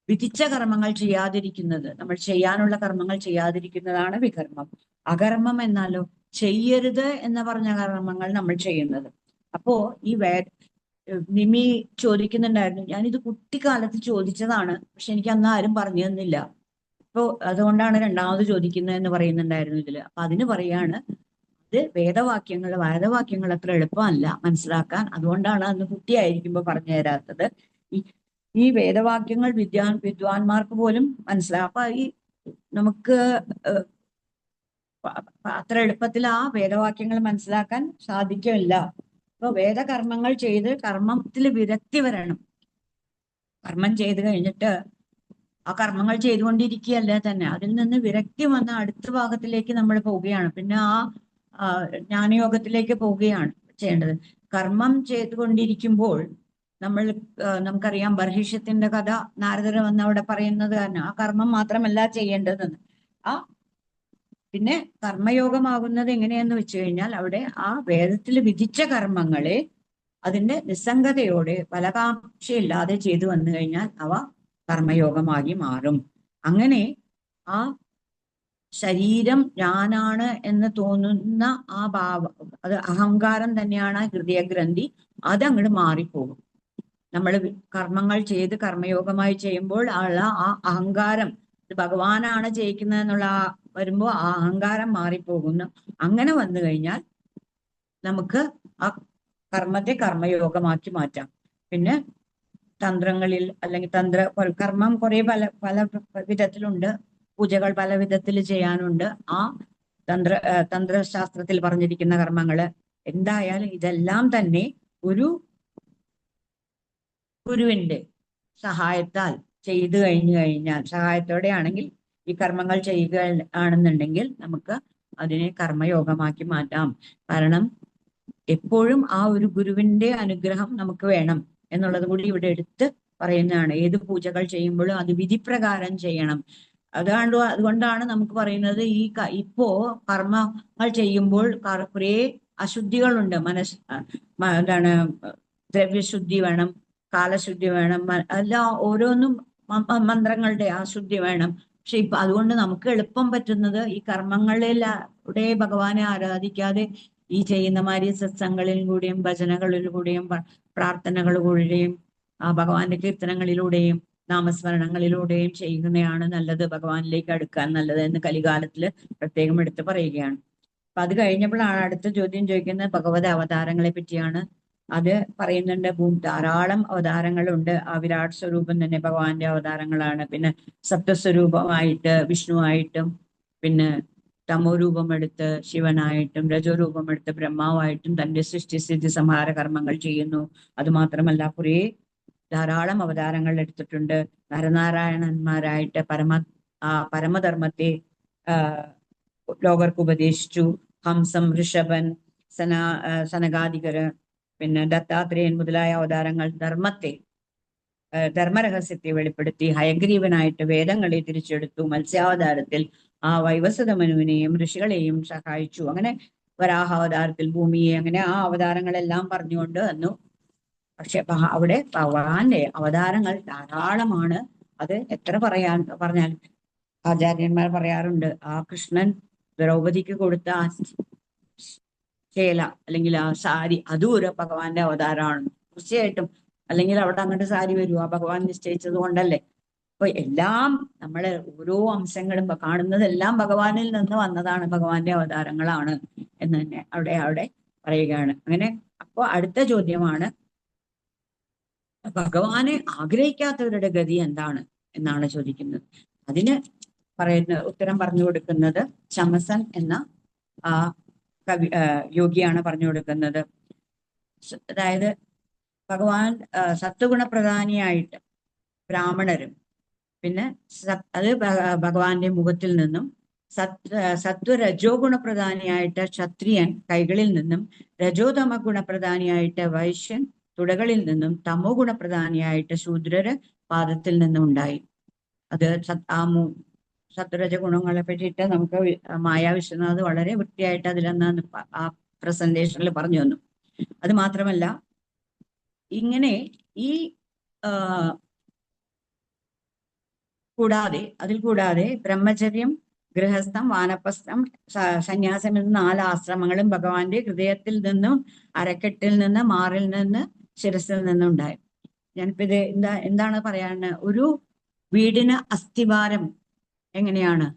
വിധിച്ച കർമ്മങ്ങൾ ചെയ്യാതിരിക്കുന്നത്, നമ്മൾ ചെയ്യാനുള്ള കർമ്മങ്ങൾ ചെയ്യാതിരിക്കുന്നതാണ് വികർമ്മം. അകർമ്മം എന്നാലോ ചെയ്യരുത് എന്ന് പറഞ്ഞ കർമ്മങ്ങൾ നമ്മൾ ചെയ്യുന്നത്. അപ്പോ ഈ നിമി ചോദിക്കുന്നുണ്ടായിരുന്നു, ഞാനിത് കുട്ടിക്കാലത്ത് ചോദിച്ചതാണ്, പക്ഷെ എനിക്ക് അന്ന് ആരും പറഞ്ഞു തന്നില്ല, ഇപ്പോ അതുകൊണ്ടാണ് രണ്ടാമത് ചോദിക്കുന്നത് എന്ന് പറയുന്നുണ്ടായിരുന്നു ഇതില്. അപ്പൊ അതിന് പറയാണ്, ഇത് വേദവാക്യങ്ങൾ അത്ര എളുപ്പമല്ല മനസ്സിലാക്കാൻ, അതുകൊണ്ടാണ് അന്ന് കുട്ടിയായിരിക്കുമ്പോ പറഞ്ഞു തരാത്തത്. ഈ വേദവാക്യങ്ങൾ വിദ്വാൻമാർക്ക് പോലും മനസ്സിലാക്കാം. അപ്പൊ ഈ നമുക്ക് അത്ര എളുപ്പത്തിൽ ആ വേദവാക്യങ്ങൾ മനസ്സിലാക്കാൻ സാധിക്കില്ല. അപ്പൊ വേദകർമ്മങ്ങൾ ചെയ്ത് കർമ്മത്തിൽ വിരക്തി വരണം. കർമ്മം ചെയ്ത് കഴിഞ്ഞിട്ട് ആ കർമ്മങ്ങൾ ചെയ്തുകൊണ്ടിരിക്കുകയല്ലേ തന്നെ, അതിൽ നിന്ന് വിരക്തി വന്ന അടുത്ത ഭാഗത്തിലേക്ക് നമ്മൾ പോവുകയാണ്. പിന്നെ ആ ജ്ഞാനയോഗത്തിലേക്ക് പോവുകയാണ് ചെയ്യേണ്ടത്. കർമ്മം ചെയ്തുകൊണ്ടിരിക്കുമ്പോൾ നമുക്കറിയാം ബർഹിഷ്യത്തിന്റെ കഥ നാരദർ വന്ന് അവിടെ പറയുന്നത് കാരണം ആ കർമ്മം മാത്രമല്ല ചെയ്യേണ്ടതെന്ന്. പിന്നെ കർമ്മയോഗമാകുന്നത് എങ്ങനെയെന്ന് വെച്ച് കഴിഞ്ഞാൽ അവിടെ ആ വേദത്തിൽ വിധിച്ച കർമ്മങ്ങളെ അതിന്റെ നിസ്സംഗതയോടെ ഫലകാംക്ഷയില്ലാതെ ചെയ്തു വന്നു കഴിഞ്ഞാൽ അവ കർമ്മയോഗമായി മാറും. അങ്ങനെ ആ ശരീരം ഞാനാണ് എന്ന് തോന്നുന്ന ആ ഭാവം, അത് അഹങ്കാരം തന്നെയാണ് ഹൃദയഗ്രന്ഥി, അതങ്ങോട്ട് മാറിപ്പോകും. നമ്മൾ കർമ്മങ്ങൾ ചെയ്ത് കർമ്മയോഗമായി ചെയ്യുമ്പോൾ ഉള്ള ആ അഹങ്കാരം, ഭഗവാനാണ് ജയിക്കുന്നത് എന്നുള്ള വരുമ്പോൾ ആ അഹങ്കാരം മാറിപ്പോകുന്നു. അങ്ങനെ വന്നു കഴിഞ്ഞാൽ നമുക്ക് ആ കർമ്മത്തെ കർമ്മയോഗമാക്കി മാറ്റാം. പിന്നെ തന്ത്രങ്ങളിൽ അല്ലെങ്കിൽ കർമ്മം കുറെ പല വിധത്തിലുണ്ട്, പൂജകൾ പല വിധത്തിൽ ചെയ്യാനുണ്ട്. ആ തന്ത്രശാസ്ത്രത്തിൽ പറഞ്ഞിരിക്കുന്ന കർമ്മങ്ങള് എന്തായാലും ഇതെല്ലാം തന്നെ ഒരു ഗുരുവിന്റെ സഹായത്താൽ ചെയ്തു കഴിഞ്ഞാൽ, സഹായത്തോടെ ആണെങ്കിൽ ഈ കർമ്മങ്ങൾ ചെയ്യുക ആണെന്നുണ്ടെങ്കിൽ നമുക്ക് അതിനെ കർമ്മയോഗമാക്കി മാറ്റാം. കാരണം എപ്പോഴും ആ ഒരു ഗുരുവിന്റെ അനുഗ്രഹം നമുക്ക് വേണം എന്നുള്ളത് കൂടി ഇവിടെ എടുത്ത് പറയുന്നതാണ്. ഏത് പൂജകൾ ചെയ്യുമ്പോഴും അത് വിധിപ്രകാരം ചെയ്യണം. അതുകൊണ്ടാണ് നമുക്ക് പറയുന്നത് ഇപ്പോ കർമ്മങ്ങൾ ചെയ്യുമ്പോൾ കുറേ അശുദ്ധികളുണ്ട്. എന്താണ്, ദ്രവ്യശുദ്ധി വേണം, കാലശുദ്ധി വേണം, എല്ലാം ഓരോന്നും മന്ത്രങ്ങളുടെ അശുദ്ധി വേണം. പക്ഷെ ഇപ്പൊ അതുകൊണ്ട് നമുക്ക് എളുപ്പം പറ്റുന്നത് ഈ കർമ്മങ്ങളിലൂടെ ഭഗവാനെ ആരാധിക്കാതെ ഈ ചെയ്യുന്ന മാതിരി സത്സംഗങ്ങളിൽ കൂടിയും ഭജനകളിലൂടെയും പ്രാർത്ഥനകളിലൂടെയും ഭഗവാന്റെ കീർത്തനങ്ങളിലൂടെയും നാമസ്മരണങ്ങളിലൂടെയും ചെയ്യുന്നതാണ് നല്ലത്, ഭഗവാനിലേക്ക് അടുക്കാൻ നല്ലത് എന്ന് കലികാലത്തില് പ്രത്യേകം എടുത്ത് പറയുകയാണ്. അപ്പൊ അത് കഴിഞ്ഞപ്പോഴാണ് അടുത്ത ചോദ്യം ചോദിക്കുന്നത് ഭഗവത് അവതാരങ്ങളെ പറ്റിയാണ്. അത് പറയുന്നുണ്ട്, ധാരാളം അവതാരങ്ങളുണ്ട്. ആ വിരാട് സ്വരൂപം തന്നെ ഭഗവാന്റെ അവതാരങ്ങളാണ്. പിന്നെ സപ്തസ്വരൂപമായിട്ട് വിഷ്ണുവായിട്ടും, പിന്നെ തമോ രൂപമെടുത്ത് ശിവനായിട്ടും, രജോ രൂപമെടുത്ത് ബ്രഹ്മാവായിട്ടും തന്റെ സൃഷ്ടിസ്ഥിതി സംഹാര കർമ്മങ്ങൾ ചെയ്യുന്നു. അതുമാത്രമല്ല ധാരാളം അവതാരങ്ങൾ എടുത്തിട്ടുണ്ട്. നരനാരായണന്മാരായിട്ട് പരമധർമ്മത്തെ ലോകർക്ക് ഉപദേശിച്ചു. ഹംസം, ഋഷഭൻ, സനകാദികര്, പിന്നെ ദത്താത്രേയൻ മുതലായ അവതാരങ്ങൾ ധർമ്മരഹസ്യത്തെ വെളിപ്പെടുത്തി ഹയഗ്രീവനായിട്ട് വേദങ്ങളെ തിരിച്ചെടുത്തു. മത്സ്യാവതാരത്തിൽ ആ വൈവസ്വത മനുവിനെയും ഋഷികളെയും സഹായിച്ചു. അങ്ങനെ വരാഹാവതാരത്തിൽ ഭൂമിയെ, അങ്ങനെ ആ അവതാരങ്ങളെല്ലാം പറഞ്ഞുകൊണ്ട് വന്നു. പക്ഷെ അവിടെ ഭഗവാന്റെ അവതാരങ്ങൾ ധാരാളമാണ്. അത് എത്ര പറഞ്ഞാൽ ആചാര്യന്മാർ പറയാറുണ്ട്, ആ കൃഷ്ണൻ ദ്രൗപദിക്ക് കൊടുത്ത ആ ചേല അല്ലെങ്കിൽ ആ സാരി, അതും ഒരു ഭഗവാന്റെ അവതാരമാണ് തീർച്ചയായിട്ടും. അല്ലെങ്കിൽ അവിടെ അങ്ങോട്ട് സാരി വരുമോ? ആ ഭഗവാൻ നിശ്ചയിച്ചത് കൊണ്ടല്ലേ. അപ്പൊ എല്ലാം നമ്മള് ഓരോ അംശങ്ങളും കാണുന്നതെല്ലാം ഭഗവാനിൽ നിന്ന് വന്നതാണ്, ഭഗവാന്റെ അവതാരങ്ങളാണ് എന്ന് തന്നെ അവിടെ പറയുകയാണ്. അങ്ങനെ അപ്പൊ അടുത്ത ചോദ്യമാണ്, ഭഗവാനെ ആഗ്രഹിക്കാത്തവരുടെ ഗതി എന്താണ് എന്നാണ് ചോദിക്കുന്നത്. അതിന് ഉത്തരം പറഞ്ഞു കൊടുക്കുന്നത് ചമസൻ എന്ന ആ യോഗിയാണ് പറഞ്ഞു കൊടുക്കുന്നത്. അതായത് ഭഗവാൻ സത്വഗുണപ്രധാനിയായിട്ട് ബ്രാഹ്മണരും, പിന്നെ അത് ഭഗവാന്റെ മുഖത്തിൽ നിന്നും, സത്വരജോ ഗുണപ്രധാനിയായിട്ട് ക്ഷത്രിയൻ കൈകളിൽ നിന്നും, രജോതമ ഗുണപ്രധാനിയായിട്ട് വൈശ്യൻ തുടകളിൽ നിന്നും, തമോ ഗുണപ്രധാനിയായിട്ട് ശൂദ്രര് പാദത്തിൽ നിന്നും ഉണ്ടായി. അത് സത്വരജ ഗുണങ്ങളെ പറ്റിയിട്ട് നമുക്ക് മായാ വിശ്വനാഥ് വളരെ വൃത്തിയായിട്ട് അതിലെന്ന് ആ പ്രസന്റേഷനിൽ പറഞ്ഞു തന്നു. അത് മാത്രമല്ല, ഇങ്ങനെ ഈ അതിൽ കൂടാതെ ബ്രഹ്മചര്യം, ഗൃഹസ്ഥം, വാനപ്രസ്ഥം, സന്യാസം എന്ന 4 ആശ്രമങ്ങളും ഭഗവാന്റെ ഹൃദയത്തിൽ നിന്നും, അരക്കെട്ടിൽ നിന്ന്, മാറിൽ നിന്ന്, ശിരസിൽ നിന്നും ഉണ്ടായി. ഞാനിപ്പോ ഇത് എന്താണ് പറയാൻ, ഒരു വീടിന് അസ്ഥിവാരം എങ്ങനെയാണ്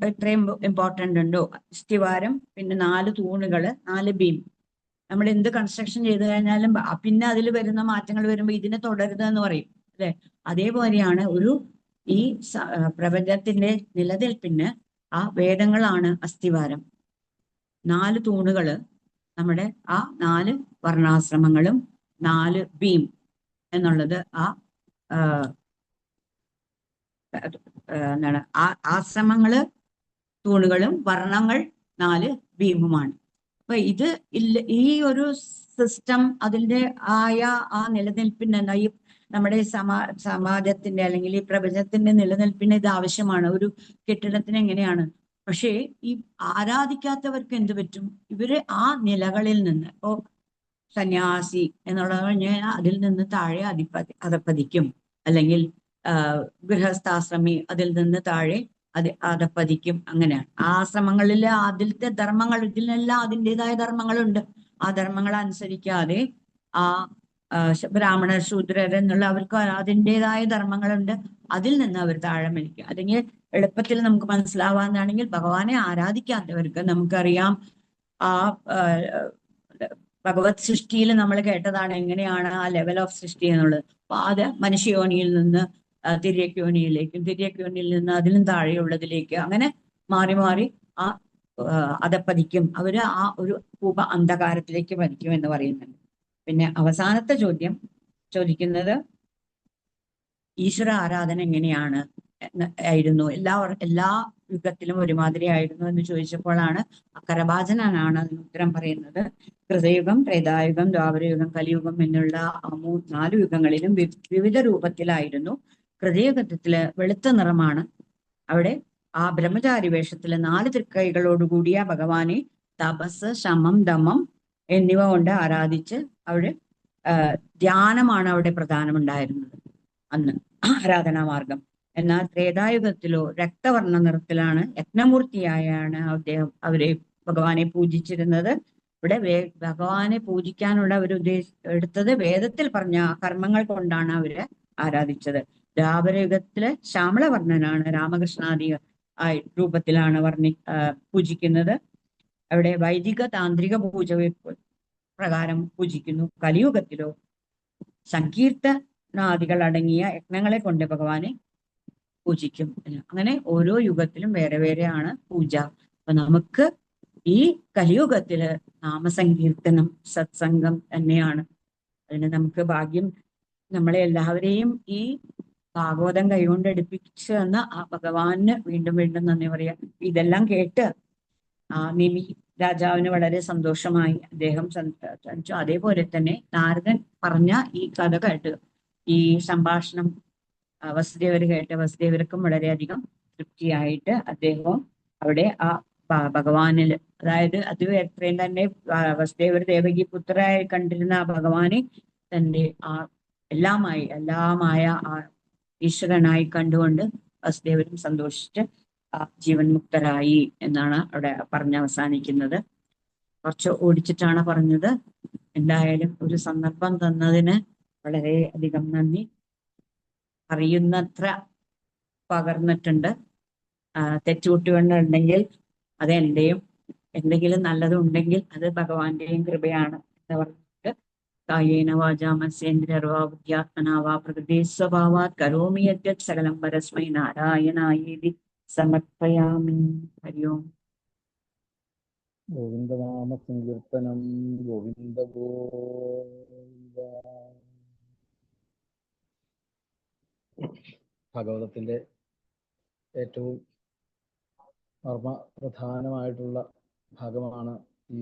ഇത്രയും ഇമ്പോർട്ടൻ്റ് ഉണ്ടോ? അസ്ഥിവാരം, പിന്നെ 4 തൂണുകള്, 4 ബീം. നമ്മൾ എന്ത് കൺസ്ട്രക്ഷൻ ചെയ്തു കഴിഞ്ഞാലും പിന്നെ അതിൽ വരുന്ന മാറ്റങ്ങൾ വരുമ്പോൾ ഇതിനെ തുടരുത് എന്ന് പറയും അല്ലെ. അതേപോലെയാണ് ഈ പ്രപഞ്ചത്തിന്റെ നിലനിൽപ്പിന് ആ വേദങ്ങളാണ് അസ്ഥിവാരം. 4 തൂണുകള് നമ്മുടെ ആ 4 വർണ്ണാശ്രമങ്ങളും 4 ബീം എന്നുള്ളത് ആ എന്താണ് ആശ്രമങ്ങള് തൂണുകളും, വർണ്ണങ്ങൾ 4 ബീമുമാണ്. അപ്പൊ ഇത് ഈ ഒരു സിസ്റ്റം അതിൻ്റെ ആ നിലനിൽപ്പിന്, ഈ നമ്മുടെ സമാജത്തിന്റെ അല്ലെങ്കിൽ ഈ പ്രപഞ്ചത്തിന്റെ നിലനിൽപ്പിന് ഇത് ആവശ്യമാണ്. ഒരു കെട്ടിടത്തിന് എങ്ങനെയാണ്. പക്ഷേ ഈ ആരാധിക്കാത്തവർക്ക് എന്ത് പറ്റും? ഇവര് ആ നിലകളിൽ നിന്ന്, ഇപ്പോ സന്യാസി എന്നുള്ളത് കഴിഞ്ഞാൽ അതിൽ നിന്ന് താഴെ അധപ്പതിക്കും, അല്ലെങ്കിൽ ഗൃഹസ്ഥാശ്രമി അതിൽ നിന്ന് താഴെ അധപ്പതിക്കും. അങ്ങനെയാണ് ആശ്രമങ്ങളിൽ അതിലത്തെ ധർമ്മങ്ങൾ, ഇതിനെല്ലാം അതിൻ്റെതായ ധർമ്മങ്ങളുണ്ട്. ആ ധർമ്മങ്ങൾ അനുസരിക്കാതെ ആ ബ്രാഹ്മണ ശൂദ്രർ എന്നുള്ള അവർക്ക് അതിൻ്റെതായ ധർമ്മങ്ങളുണ്ട്. അതിൽ നിന്ന് അവർ താഴെ മരിക്കും. അല്ലെങ്കിൽ എളുപ്പത്തിൽ നമുക്ക് മനസ്സിലാവാന്നാണെങ്കിൽ, ഭഗവാനെ ആരാധിക്കാത്തവർക്ക് നമുക്കറിയാം ആ ഭഗവത് സൃഷ്ടിയിൽ നമ്മൾ കേട്ടതാണ് എങ്ങനെയാണ് ആ ലെവൽ ഓഫ് സൃഷ്ടി എന്നുള്ളത്. അപ്പൊ അത് മനുഷ്യയോനിയിൽ നിന്ന് തിര്യക്കോനിയിലേക്കും, തിര്യക്കോനിയിൽ നിന്ന് അതിലും താഴെയുള്ളതിലേക്ക്, അങ്ങനെ മാറി മാറി ആ അധപ്പതിക്കും. അവര് ആ ഒരു അന്ധകാരത്തിലേക്ക് പതിക്കും എന്ന് പറയുന്നുണ്ട്. പിന്നെ അവസാനത്തെ ചോദ്യം ചോദിക്കുന്നത്, ഈശ്വര ആരാധന എങ്ങനെയാണ് ആയിരുന്നു, എല്ലാ യുഗത്തിലും ഒരുമാതിരി ആയിരുന്നു എന്ന് ചോദിച്ചപ്പോഴാണ് കരഭാജനാണ് അതിന് ഉത്തരം പറയുന്നത്. കൃതയുഗം, ത്രേതായുഗം, ദ്വാപരയുഗം, കലിയുഗം എന്നുള്ള 4 യുഗങ്ങളിലും വിവിധ രൂപത്തിലായിരുന്നു. കൃതയുഗത്തില് വെളുത്ത നിറമാണ്. അവിടെ ആ ബ്രഹ്മചാരി വേഷത്തില് 4 തൃക്കൈകളോടുകൂടിയ ഭഗവാനെ തപസ്, ശമം, ദമം എന്നിവ കൊണ്ട് ആരാധിച്ച് അവിടെ ധ്യാനമാണ് അവിടെ പ്രധാനമുണ്ടായിരുന്നത് അന്ന് ആരാധനാ മാർഗം. എന്നാൽ ത്രേതായുഗത്തിലോ രക്തവർണ്ണ നിറത്തിലാണ്, യജ്ഞമൂർത്തിയായാണ് അവരെ ഭഗവാനെ പൂജിച്ചിരുന്നത്. ഇവിടെ ഭഗവാനെ പൂജിക്കാനുള്ള അവർ എടുത്തത് വേദത്തിൽ പറഞ്ഞ കർമ്മങ്ങൾ കൊണ്ടാണ് അവര് ആരാധിച്ചത്. ദ്വാപരയുഗത്തില് ശ്യാമളവർണ്ണനാണ്, രാമകൃഷ്ണാദി രൂപത്തിലാണ് പൂജിക്കുന്നത്. അവിടെ വൈദിക താന്ത്രിക പൂജ പ്രകാരം പൂജിക്കുന്നു. കലിയുഗത്തിലോ സങ്കീർത്തനാദികൾ അടങ്ങിയ യജ്ഞങ്ങളെ കൊണ്ട് ഭഗവാനെ പൂജിക്കും. അങ്ങനെ ഓരോ യുഗത്തിലും വേറെ വേറെയാണ് പൂജ. അപ്പൊ നമുക്ക് ഈ കലിയുഗത്തില് നാമസങ്കീർത്തനം, സത്സംഗം തന്നെയാണ്. അതിന് നമുക്ക് ഭാഗ്യം, നമ്മളെ എല്ലാവരെയും ഈ ഭാഗവതം കൈകൊണ്ട് എടുപ്പിച്ചു തന്ന ആ ഭഗവാന് വീണ്ടും വീണ്ടും നന്ദി പറയാം. ഇതെല്ലാം കേട്ട് രാജാവിന് വളരെ സന്തോഷമായി. അദ്ദേഹം സംസാരിച്ചു. അതേപോലെ തന്നെ നാരദൻ പറഞ്ഞ ഈ കഥ കേട്ട്, ഈ സംഭാഷണം വസുദേവർ കേട്ട് വസുദേവർക്കും വളരെയധികം തൃപ്തിയായിട്ട് അദ്ദേഹവും അവിടെ ആ ഭഗവാനിൽ, അതായത് അത് എത്രയും തന്നെ വസുദേവർ ദേവകി പുത്രരായി കണ്ടിരുന്ന ആ ഭഗവാനെ തന്റെ ആ എല്ലാമായ ആ ഈശ്വരനായി കണ്ടുകൊണ്ട് വസുദേവരും സന്തോഷിച്ച് ജീവൻ മുക്തരായി എന്നാണ് അവിടെ പറഞ്ഞ് അവസാനിക്കുന്നത്. കുറച്ച് ഓടിച്ചിട്ടാണ് പറഞ്ഞത്. എന്തായാലും ഒരു സന്ദർഭം തന്നതിന് വളരെ അധികം നന്ദി. അറിയുന്നത്ര പകർന്നിട്ടുണ്ട്. തെറ്റുകുട്ടികളുണ്ടെങ്കിൽ അത് എന്റെയും, എന്തെങ്കിലും നല്ലതുണ്ടെങ്കിൽ അത് ഭഗവാന്റെയും കൃപയാണ് എന്ന് പറഞ്ഞിട്ട്, കായേന വാചാ മനസേന്ദ്രിയർവാ ബുദ്ധ്യാത്മനാ വാ പ്രകൃതി സ്വഭാവാത് കരോമി യദ്യത് സകലം പരസ്മൈ നാരായണായേതി സമർപ്പയാമി. ഹരി ഓം. ഗോവിന്ദനാമ സങ്കീർത്തനം. ഗോവിന്ദ ഗോവിന്ദ. ഭാഗവതത്തിന്റെ ഏറ്റവും മർമ്മപ്രധാനമായിട്ടുള്ള ഭാഗമാണ് ഈ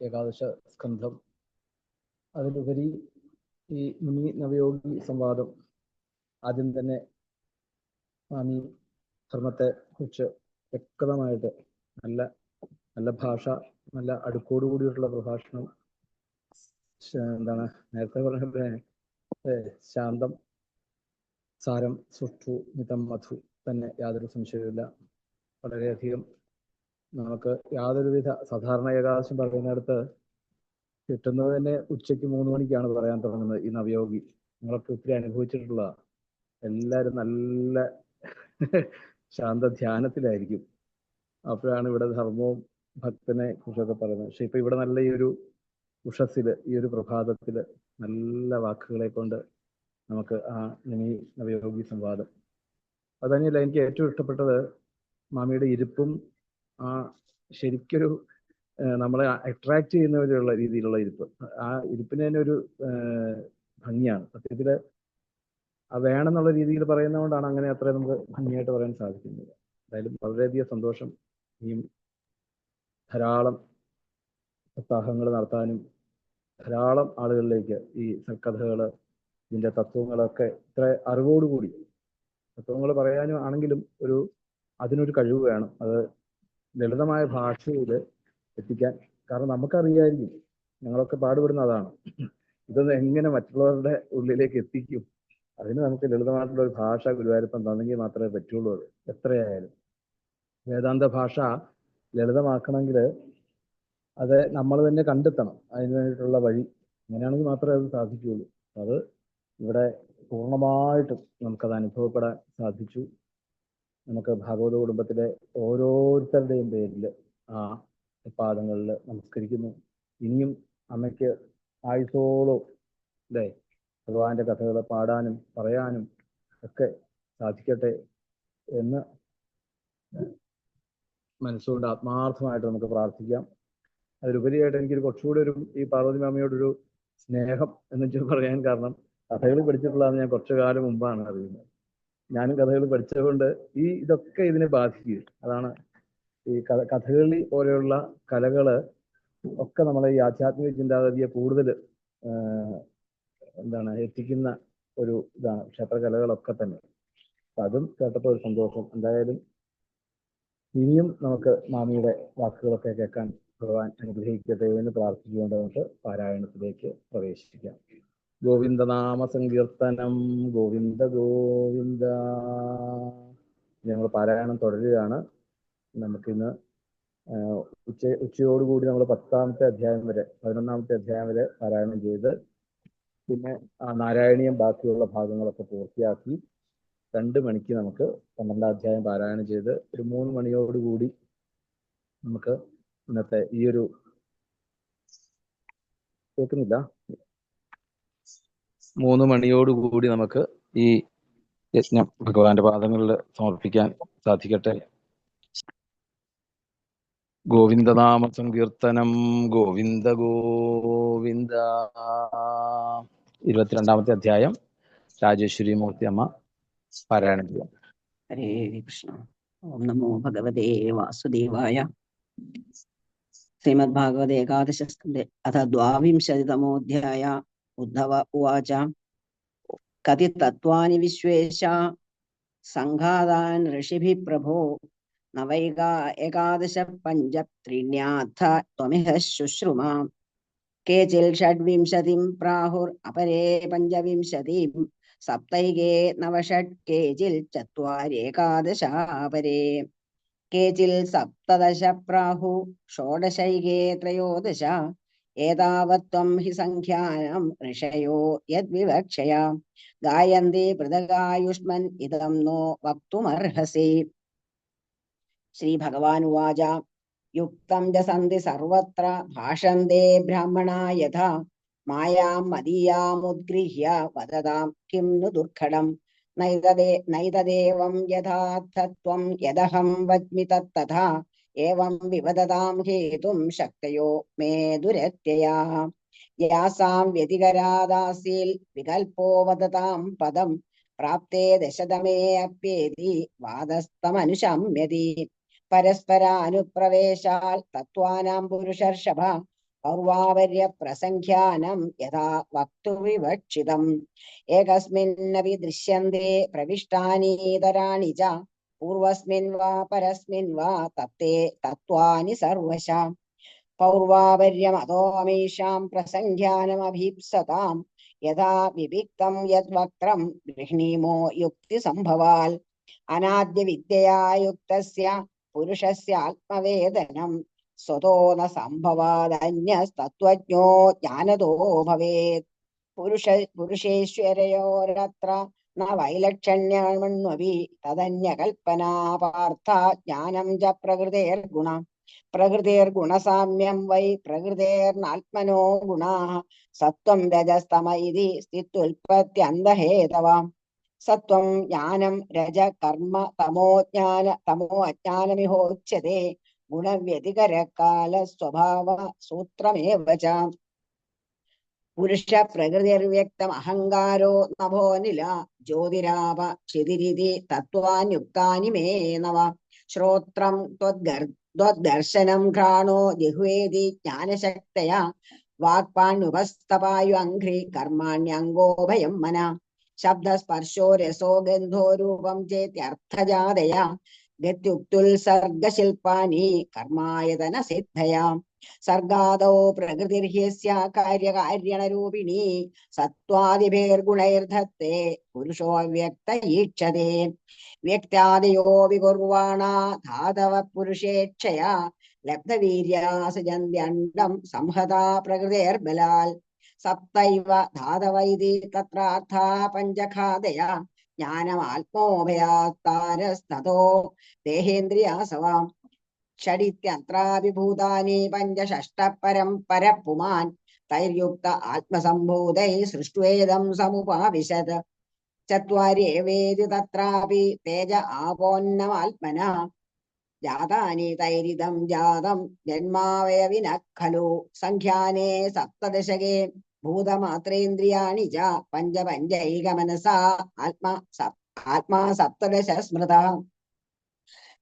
ഏകാദശ സ്കന്ധം. അതിലുപരി ഈ മുനി നവയോഗി സംവാദം. ആദ്യം തന്നെ സ്വാമി ധർമ്മത്തെ കുറിച്ച് വ്യക്തമായിട്ട് നല്ല ഭാഷ, നല്ല അടുക്കോടുകൂടിയിട്ടുള്ള പ്രഭാഷണം. നേരത്തെ പറഞ്ഞ ശാന്തം, സാരം, സുഷ്ഠു, മിതം, മധു തന്നെ, യാതൊരു സംശയവുമില്ല. വളരെയധികം നമുക്ക് യാതൊരുവിധ, സാധാരണ ഏകാദശം പറയുന്നിടത്ത് കിട്ടുന്നത് തന്നെ ഉച്ചയ്ക്ക് 3 മണിക്കാണ് പറയാൻ തുടങ്ങുന്നത്. ഈ നവയോഗി നിങ്ങളൊക്കെ ഒത്തിരി അനുഭവിച്ചിട്ടുള്ള, എല്ലാവരും നല്ല ശാന്ത ധ്യാനത്തിലായിരിക്കും. അപ്പോഴാണ് ഇവിടെ ധർമ്മവും ഭക്തനെ കുറിച്ചൊക്കെ പറയുന്നത്. പക്ഷെ ഇപ്പൊ ഇവിടെ നല്ല ഈ ഒരു ഉഷസ്സില്, ഈ ഒരു പ്രഭാതത്തില് നല്ല വാക്കുകളെ കൊണ്ട് നമുക്ക് ആ നവയോഗി സംവാദം. അത് തന്നെയല്ല, എനിക്ക് ഏറ്റവും ഇഷ്ടപ്പെട്ടത് മാമിയുടെ ഇരിപ്പും ആ ശരിക്കൊരു നമ്മളെ അട്രാക്ട് ചെയ്യുന്നവരുള്ള രീതിയിലുള്ള ഇരിപ്പ്. ആ ഇരിപ്പിന് തന്നെ ഒരു ഭംഗിയാണ്. സത്യത്തില് ആ വേണമെന്നുള്ള രീതിയിൽ പറയുന്നതുകൊണ്ടാണ് അങ്ങനെ അത്ര നമുക്ക് ഭംഗിയായിട്ട് പറയാൻ സാധിക്കുന്നത്. എന്തായാലും വളരെയധികം സന്തോഷം. ഇനിയും ധാരാളം സപ്താഹങ്ങൾ നടത്താനും ധാരാളം ആളുകളിലേക്ക് ഈ സൽക്കഥകള്, ഇതിന്റെ തത്വങ്ങളൊക്കെ ഇത്ര അറിവോടുകൂടി, തത്വങ്ങൾ പറയാനും ആണെങ്കിലും അതിനൊരു കഴിവ് വേണം. അത് ലളിതമായ ഭാഷയിൽ എത്തിക്കാൻ. കാരണം നമുക്കറിയായിരിക്കും, ഞങ്ങളൊക്കെ പാടുപെടുന്ന അതാണ്, ഇതൊന്ന് എങ്ങനെ മറ്റുള്ളവരുടെ ഉള്ളിലേക്ക് എത്തിക്കും. അതിന് നമുക്ക് ലളിതമായിട്ടുള്ള ഒരു ഭാഷ ഗുരുവായൂരപ്പൻ തന്നെങ്കിൽ മാത്രമേ പറ്റുള്ളൂ. അത് എത്രയായാലും വേദാന്ത ഭാഷ ലളിതമാക്കണമെങ്കിൽ അത് നമ്മൾ തന്നെ കണ്ടെത്തണം, അതിന് വേണ്ടിയിട്ടുള്ള വഴി. അങ്ങനെയാണെങ്കിൽ മാത്രമേ അത് സാധിക്കുകയുള്ളൂ. അത് ഇവിടെ പൂർണ്ണമായിട്ടും നമുക്കത് അനുഭവപ്പെടാൻ സാധിച്ചു. നമുക്ക് ഭാഗവത കുടുംബത്തിലെ ഓരോരുത്തരുടെയും പേരിൽ ആ പാദങ്ങളിൽ നമസ്കരിക്കുന്നു. ഇനിയും അമ്മയ്ക്ക് ആയുസോളം അല്ലേ ഭഗവാന്റെ കഥകൾ പാടാനും പറയാനും ഒക്കെ സാധിക്കട്ടെ എന്ന് മനസ്സുകൊണ്ട് ആത്മാർത്ഥമായിട്ട് നമുക്ക് പ്രാർത്ഥിക്കാം. അതിലുപരിയായിട്ട് എനിക്കൊരു കുറച്ചുകൂടി ഈ പാർവതി മാമയോടൊരു സ്നേഹം എന്ന് വെച്ചാൽ പറയാൻ കാരണം, കഥകളി പഠിച്ചിട്ടുള്ളതെന്ന് ഞാൻ കുറച്ചു കാലം മുമ്പാണ് അറിയുന്നത്. ഞാനും കഥകളി പഠിച്ചതുകൊണ്ട് ഇതൊക്കെ ഇതിനെ ബാധിക്കും. അതാണ് ഈ കഥകളി പോലെയുള്ള കലകള് ഒക്കെ നമ്മളെ ഈ ആധ്യാത്മിക ചിന്താഗതിയെ കൂടുതൽ എത്തിക്കുന്ന ഒരു ഇതാണ് ക്ഷേത്രകലകളൊക്കെ തന്നെ. അതും കേട്ടപ്പോൾ ഒരു സന്തോഷം. എന്തായാലും ഇനിയും നമുക്ക് മാമിയുടെ വാക്കുകളൊക്കെ കേൾക്കാൻ ഭഗവാൻ അനുഗ്രഹിക്കട്ടെ എന്ന് പ്രാർത്ഥിച്ചുകൊണ്ട് നമുക്ക് പാരായണത്തിലേക്ക് പ്രവേശിക്കാം. ഗോവിന്ദനാമ സങ്കീർത്തനം. ഗോവിന്ദ ഗോവിന്ദ. ഞങ്ങൾ പാരായണം തുടരുകയാണ്. നമുക്കിന്ന് ഉച്ചയോടുകൂടി നമ്മൾ 10-ാമത്തെ അധ്യായം വരെ 11-ാമത്തെ അധ്യായം വരെ പാരായണം ചെയ്ത്, പിന്നെ ആ നാരായണീയം ബാക്കിയുള്ള ഭാഗങ്ങളൊക്കെ പൂർത്തിയാക്കി 2 മണിക്ക് നമുക്ക് 12-ാം അധ്യായം പാരായണം ചെയ്ത് ഒരു 3 മണിയോടുകൂടി നമുക്ക് ഇന്നത്തെ ഈ ഒരു കേൾക്കുന്നില്ല 3 മണിയോടുകൂടി നമുക്ക് ഈ യജ്ഞം ഭഗവാന്റെ പാദങ്ങളിൽ സമർപ്പിക്കാൻ സാധിക്കട്ടെ. ഗോവിന്ദനാമ സങ്കീർത്തനം. ഗോവിന്ദ ഗോവിന്ദ. 22-ാമത്തെ അധ്യായം രാജേശ്വരി മൂർത്തി അമ്മ പാരായണം ചെയ്യാം. ഹരേ കൃഷ്ണ. ഓം നമോ ഭഗവതേ വാസുദേവായ. श्रीमद्भागवते एकादशस्कन्धे अथ 22तमोऽध्याय। उद्धव उवाच कति तत्त्वानि विश्वेश सङ्घातान् ऋषिभिः प्रभो न वैगा एकादश पञ्च त्रीण्याथ त्वमिह शुश्रुमा। केचित् षड्विंशतिं प्राहुरपरे पञ्चविंशतिं सप्तैके नवषट् केचित् चत्वार्येकादशापरे केचित् सप्तदश प्राहु षोडशैके त्रयोदश एतावत्त्वं हि संख्यानं ऋषयो यद्विवक्षया गायन्ति पृथगायुष्मन् इदं नो वक्तुमर्हसि। श्रीभगवानुवाच युक्तं च सन्ति सर्वत्र भाषन्ते ब्राह्मणा यथा मायां मदीयामुद्गृह्य वदतां किं नु दुर्घटम् नैतदेवं यथार्थत्वं यदहं वच्मि तत्तथा एवं विवदतां हेतुं शक्तयो मे दुरत्ययाः यासां व्यतिकरादासील् विकल्पो वदतां पदं प्राप्ते दशतमे अप्येति वादस्तमनुशम्यति परस्परानुप्रवेशात् तत्त्वानां पुरुषर्षभ पौर्वावर्य प्रसङ्ख्यानं यथा वक्तुर्विवक्षितम् एकस्मिन्नपि दृश्यन्ते प्रविष्टानीतराणि च पूर्वस्मिन् वा परस्मिन् वा तत्ते तत्त्वानि सर्वशः पौर्वावर्यमतोऽमीषां प्रसङ्ख्यानमभीप्सतां यथा विविक्तं यद्वक्त्रं गृह्णीमो युक्तिसम्भवाल् अनाद्यविद्यया युक्तस्य पुरुषस्य आत्मवेदनं स्वतो न सम्भवादन्यस्तत्त्वज्ञो ज्ञानदो भवेत् पुरुषेश्वरयोरत्र न वैलक्षण्यमन्वपि तदन्यकल्पना पार्थ ज्ञानं च प्रकृतेर्गुणसाम्यं वै प्रकृतेर्नात्मनो गुणाः सत्त्वं रजस्तम इति स्थित्युत्पत्त्यन्धहेतव सत्त्वं ज्ञानं रज कर्म तमो अज्ञानमिहोच्यते गुणव्यतिकरकालस्वभाव सूत्रमेव च पुरुष प्रकृतिर्व्यक्तम् अहङ्कारो नभोनिल ज्योतिराप क्षितिरिति तत्त्वान्युक्तानि मे नव श्रोत्रं त्वद्दर्शनं घ्राणो जिह्वेति ज्ञानशक्तया वाक्पाण्युपस्तपायुअङ्घ्रि कर्माण्यङ्गोभयं मनः शब्दस्पर्शो रसो गन्धो रूपं चेत्यर्थजादया गत्युक्तुल्सर्गशिल्पानि कर्मायतनसिद्धया सर्गादौ प्रकृतिर्ह्यस्य कार्यकार्यणरूपिणी सत्त्वादिभिर्गुणैर्धत्ते पुरुषो व्यक्त ईक्षते व्यक्त्यादयो विकुर्वाणा धातव पुरुषेच्छया लब्धवीर्या सजन्त्यण्डं संहता प्रकृतेर्बलाल् सप्तैव धातव इति तत्रार्था पञ्चखादया ज्ञानमात्मोभयात्तारस्ततो देहेन्द्रियासवा षडित्यत्रापि भूतानि पञ्चषष्टः परं परः पुमान् तैर्युक्त आत्मसम्भूतैः सृष्ट्वेदं समुपाविशत् चत्वार्येवेति तत्रापि तेज आपोन्नमात्मनः जातानि तैरिदं जातं जन्मावयविनः खलु संख्याने सप्तदशके भूतमात्रेन्द्रियाणि च पञ्चैकमनसा आत्मा सप्तदश स्मृतः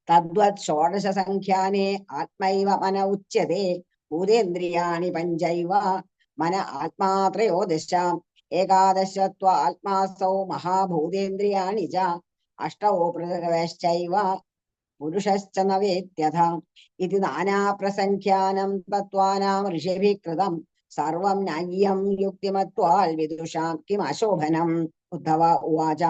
तद्वत् षोडश संख्याने आत्मैव मन उच्यते भूतेन्द्रियाणि पञ्चैव मन आत्मा त्रयोदश एकादशत्व आत्मासौ महाभूतेन्द्रियाणि च अष्टौ पृथगश्चैव पुरुषश्च न वेत्यथा इति नाना प्रसंख्यानं तत्त्वानां ऋषिभिः कृतं सर्वं न्याय्यं युक्तिमत्वाल् विदुषां किम् अशोभनम्। उद्धव उवाच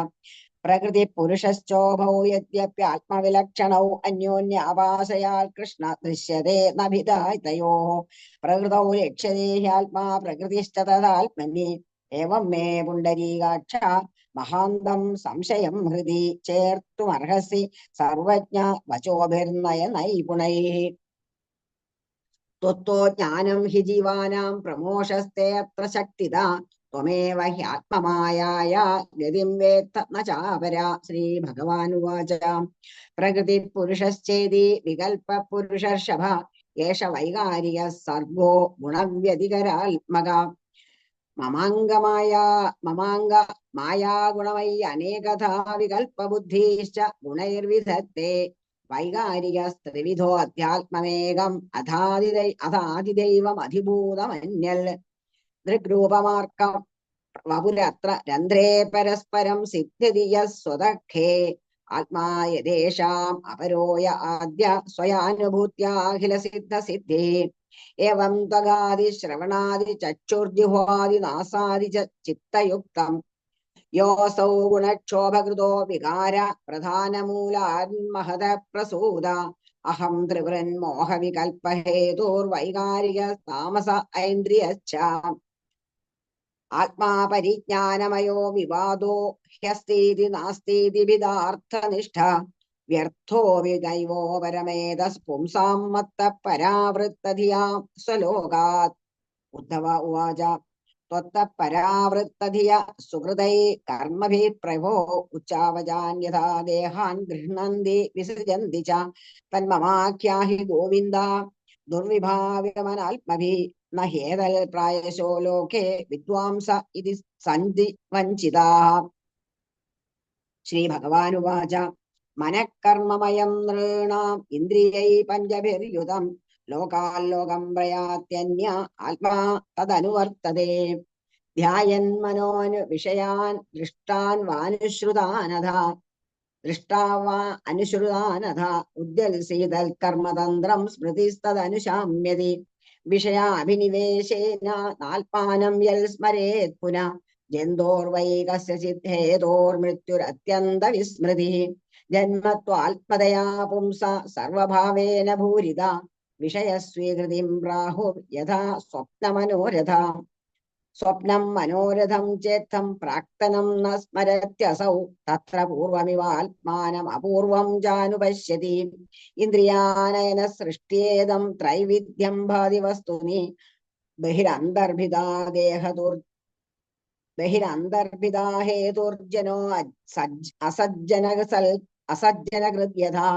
प्रकृति पुरुषश्चोभौ यद्यप्यात्मविलक्षणौ अन्योन्याभासयात् कृष्ण दृश्यते न भिदायतयोः प्रकृतौ लक्ष्यते ह्यात्मा प्रकृतिश्च तदात्मनि एवं मे पुण्डरीकाक्ष महान्तं संशयं हृदि चेर्तुमर्हसि सर्वज्ञ वचोभिर्नय नैपुणैः त्वत्तो ज्ञानं हि जीवानां प्रमोषस्ते अत्र शक्तिदा त्वमेव ह्यात्ममायाया गतिं वेत्थ न चापरा। श्रीभगवानुवाच प्रकृतिः पुरुषश्चेति विकल्पपुरुषर्षभ एष वैगारिकः सर्गो गुणव्यतिकरात्मका ममांग माया गुणमयी अनेकथा विकल्पबुद्धिश्च गुणैर्विधत्ते വൈകാരിക ത്രിവിധോ അധ്യാത്മമേകം അഥാതിദൈവം അധിഭൂതമന്യൽ ദൃഗ്രൂപമാർക്കം വപുരത്ര രന്ധ്രേ പരസ്പരം സിദ്ധിയ സ്വതഖേ ആത്മാ യദേശാം അപരോയ ആദ്യ സ്വയാനുഭൂത്യാഖില സിദ്ധ സിദ്ധി ഏവം ത്വഗാദി ശ്രവണാദി ചക്ഷുർജിഹ്വാദി നാസാദി ചിത്തയുക്തം യോസൗ ഗുണക്ഷോഭകൃതോ വികാര പ്രധാനമൂലാന്മഹത പ്രസൂത അഹം ത്രിവൃൻ മോഹവികൽപഹേതുർവൈകാരിക താമസ ഐന്ദ്രിയശ്ച ആത്മാ പരിജ്ഞാനമയോ വിവാദോ ഹ്യസ്തീതി നാസ്തീതി വിദാർത്ഥനിഷ്ഠ വ്യർത്ഥോ വിദൈവോ പരമേതസ് പുംസാം മത്ത പരാവൃത്തധിയാം സ്വലോകാത്. ഉദ്ധവ ഉവാച ത്വത്ത പരാവൃത്തധിയ സുഹൃതൈ കർമ്മഭിः പ്രഭോ ഉച്ചാവജാന്യഥാ ദേഹാൻ ഗൃഹ്ണന്തി വിസൃജന്തി ച തന്മമാഖ്യാഹി ഗോവിന്ദ ദുർവിഭാവ്യമനാത്മഭിः ന ഹേതൽ പ്രായശോ ലോകേ വിദ്വാംസ ഇതി സന്തി വഞ്ചിതാഃ. ശ്രീ ഭഗവാനുവാച മനഃകർമ്മമയം നൃണാം ഇന്ദ്രിയൈ പഞ്ചഭിർയുതം ലോകാല്ലോകം പ്രയാത്യന്യ ആത്മാ തദനുവർത്തതേ ധ്യായൻ മനോൻ വിഷയാൻ ദൃഷ്ടാൻ അനുശ്രുതാനഥ ഉദ്യൽസീതൽ കർമ്മതന്ത്രം സ്മൃതിസ്തദനുശാമ്യതി വിഷയാഭിനിവേശേന നാൽപ്പാനം യൽ സ്മരേത് പുനഃ ജന്തോർവൈ കസ്യചിത് ഹേതോർമൃത്യുരത്യന്ത വിസ്മൃതിഃ ജന്മത്വാത്മതയാ പുംസ സർവഭാവേന ഭൂരിത വിഷയസ്വീകൃതിം പ്രാഹുർ യഥാ സ്വപ്നമനോരഥ സ്വപ്നം മനോരഥം ചേത്തം പ്രാക്തനം ന സ്മരത്യസൗ തത്ര പൂർവമിവാത്മാനം അപൂർവം ജാനുപശ്യതി ഇന്ദ്രിയാനയന സൃഷ്ട്യേദം ത്രൈവിധ്യം ഭാതി വസ്തുനി ബഹിരന്തർഭിതാ ഹേതുർജനോ അസജ്ജനകൃത്യഥാ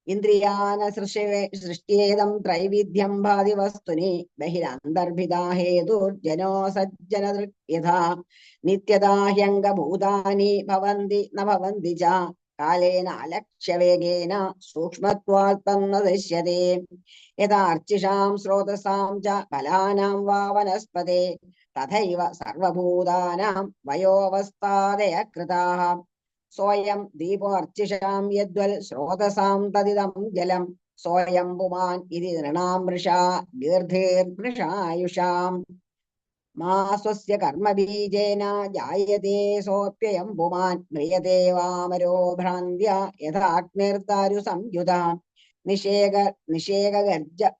ഇന്ദ്രിയാന സൃഷ്ട്യേദം ത്രൈവിധ്യം ഭാതി വസ്തുനി ബഹിരന്തർഭിതാ ഹേതുർജനോ സജ്ജനകൃത്യഥാ നിത്യതാഹ്യംഗഭൂതാനി ഭവന്തി ന ഭവന്തി ച കാലേന അലക്ഷ്യവേഗേന സൂക്ഷ്മത്വാത് തന്ന ദൃശ്യതേ യഥാർച്ചിഷാം സ്രോതസാം ച ഫലാനാം വാ വനസ്പതേ തഥൈവ സർവഭൂതാനാം വയോവസ്ഥാദയ കൃതാഃ സോയം ദീപോ അർച്ചിഷാം യദ്വൽ സ്രോതസാം തദിദം ജലം സോയം പുമാൻ ഇതി നൃണാം വൃഷാ ദീർഘീർവൃഷായുഷാം മാ സ്വസ്യ കർമ്മബീജേന ജായതേ സോപ്യയം പുമാൻ മ്രിയതേ വാമരോ ഭ്രാന്ത്യ യഥാഗ്നിർദാരു സംയുത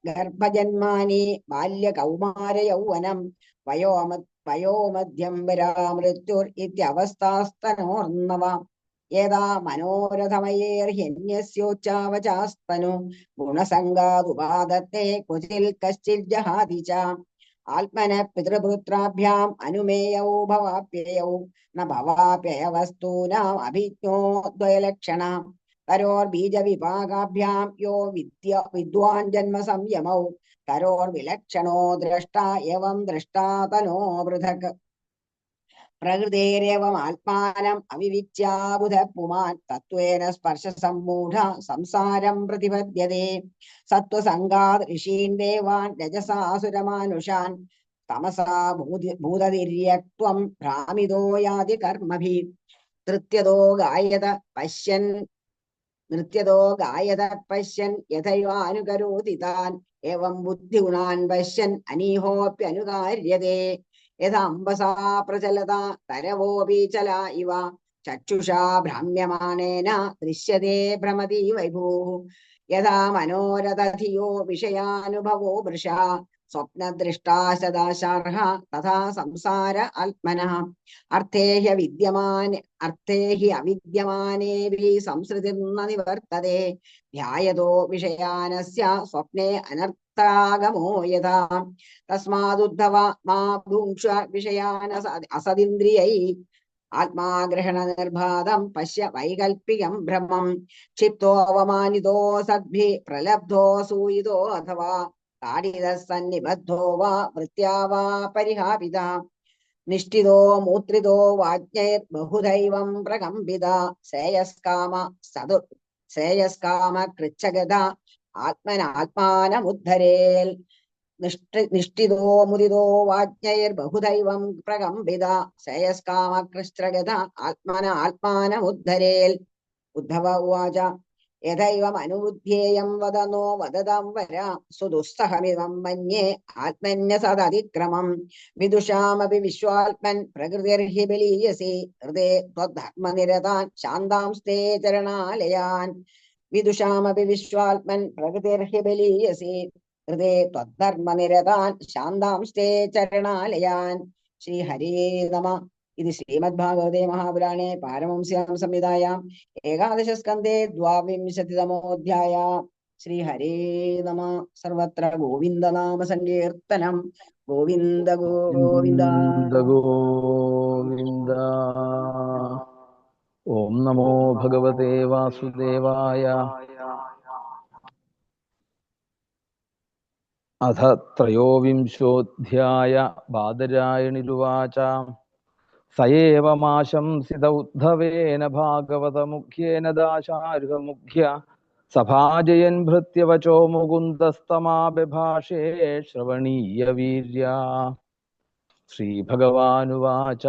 ഗർഭജന്മാനി ബാല്യകൗമാര യൗവനം വയോമധ്യം വരാമൃത്യുർ ഇത്യവസ്ഥാസ്തനോർന്നവ യഥാ മനോരഥമയേർഹ്യന്യസ്യോച്ചാവചാസ്തനു ഗുണസംഗാദുപാദത്തെ ക്വചിൽ കശ്ചിൽ ജഹാതി ച ആത്മന പിതൃപുത്രാഭ്യാം അനുമേയൗ ഭവാപ്യയൗ ന ഭവാപ്യയവസ്തൂനാം അഭിജ്ഞോ ദ്വയലക്ഷണ തരോർബീജവിഭാഗാഭ്യാം യോ വിദ്വാൻ ജന്മ സംയമൗ തരോർവിലക്ഷണോ ദ്രഷ്ടാ എവം ദ്രഷ്ടാ തനോ പൃഥക് പ്രകൃതേരേവം ആത്മാനം അവിവിച്യാബുധ പുമാൻ തത്വേന സ്പർശ സമ്മൂഢ സംസാരം പ്രതിപദ്യതേ സത്വസംഗാത് ഋഷീൻ ദേവാൻ രജസാസുരമാനുഷാൻ തമസാ ഭൂതതിര്യക്ത്വം ഭ്രാമിതോ യാതി കർമ്മഭി നൃത്യതോ ഗായത പശ്യൻ യഥൈവാനുകരോതി താൻ ഏവം ബുദ്ധിഗുണാൻ പശ്യൻ അനീഹോപ്യനുകാര്യതേ യഥാംബസാ പ്രചലത തരവോപി ചല ഇവ ചക്ഷുഷാ ഭ്രാമ്യമാണേന ദൃശ്യതേ ഭ്രമതി വൈഭൂഃ യഥാ മനോരഥധിയോ വിഷയാനുഭവോ വൃഷാ സ്വപ്നദൃഷ്ടാ സദാശാർഹ തഥാ സംസാര ആത്മനഃ അർത്ഥേ ഹി അവിദ്യമാനേഭി സംസൃതിർന നിവർത്തതേ ധ്യായതോ വിഷയാനസ്യ സ്വപ്നെ അനർത്ഥാഗമോ യഥാ തസ്മാദുദ്ധവ മാ ഭുങ്ക്ഷ വിഷയാൻ അസദിന്ദ്രിയൈ ആത്മാഗ്രഹണ നിർബാധം പശ്യ വൈകൽപ്പികം ഭ്രമം ക്ഷിപ്തോ അവമാനിതോ സദ്ഭി പ്രലബ്ധോ സൂയിതോ അഥവാ താടിതസന്നിബദ്ധോ വാ വൃത്യാ വാ പരിഹാപിത നിഷ്ഠിതോ മൂത്രിതോ വാജ്ഞൈർ ബഹുദൈവം പ്രകമ്പിത ശ്രേയസ്കാമ ശ്രേയസ്കാമ കൃച്ഛഗത ആത്മനാത്മാനമുദ്ധരേൽ നിഷ്ഠിതോ മുദിതോ വാജ്ഞൈർബഹുദൈവം പ്രകമ്പിത ശ്രേയസ്കാമ കൃച്ഛഗത ആത്മനാത്മാനമുദ്ധരേൽ. ഉദ്ധവ ഉവാച യഥൈവം അനുബുദ്ധ്യേയം വദനോ വദതം വര സുദുസ്സഹമിതം മന്യേ ആത്മന്യസദതിക്രമം വിദുഷാമപി വിശ്വാത്മൻ പ്രകൃതിർഹി ബലീയസി ഹൃദേ ത്വദ്ധർമ്മനിരതാൻ ശാന്താംസ്തേ ചരണാലയാൻ. വിദുഷാമപി വിശ്വാത്മൻ പ്രകൃതിർഹി ബലീയസി ഹൃദേ ത്വദ്ധർമ്മനിരതാൻ ശാന്താംസ്തേ ചരണാലയാൻ. ശ്രീഹരേ നമഃ. ഇത് ശ്രീമദ്ഭാഗവതേ മഹാപുരാണേ പാരമംസ്യാം സംഹിതായാം ഏകാദശസ്കന്ധേ ദ്വാവിംശതിതമോऽധ്യായ. ശ്രീഹരേ നമഃ. സർവത്ര ഗോവിന്ദനാമ സങ്കീർത്തനം. ഗോവിന്ദ ഗോവിന്ദ. ഗോവിന്ദ. ഓം നമോ ഭഗവതേ വാസുദേവായ. അഥ ത്രയോവിംശോऽധ്യായ. ബാദരായണിരുവാച സയേവമാശംസിത ഉദ്ധവേന ഭാഗവതമുഖ്യേന ദാശാർഹമുഖ്യ സഭാജയൻ ഭൃത്യവചോ മുകുന്ദസ്തമാബഭാഷേ ശ്രവണീയവീര്യ. ശ്രീഭഗവാനുവാച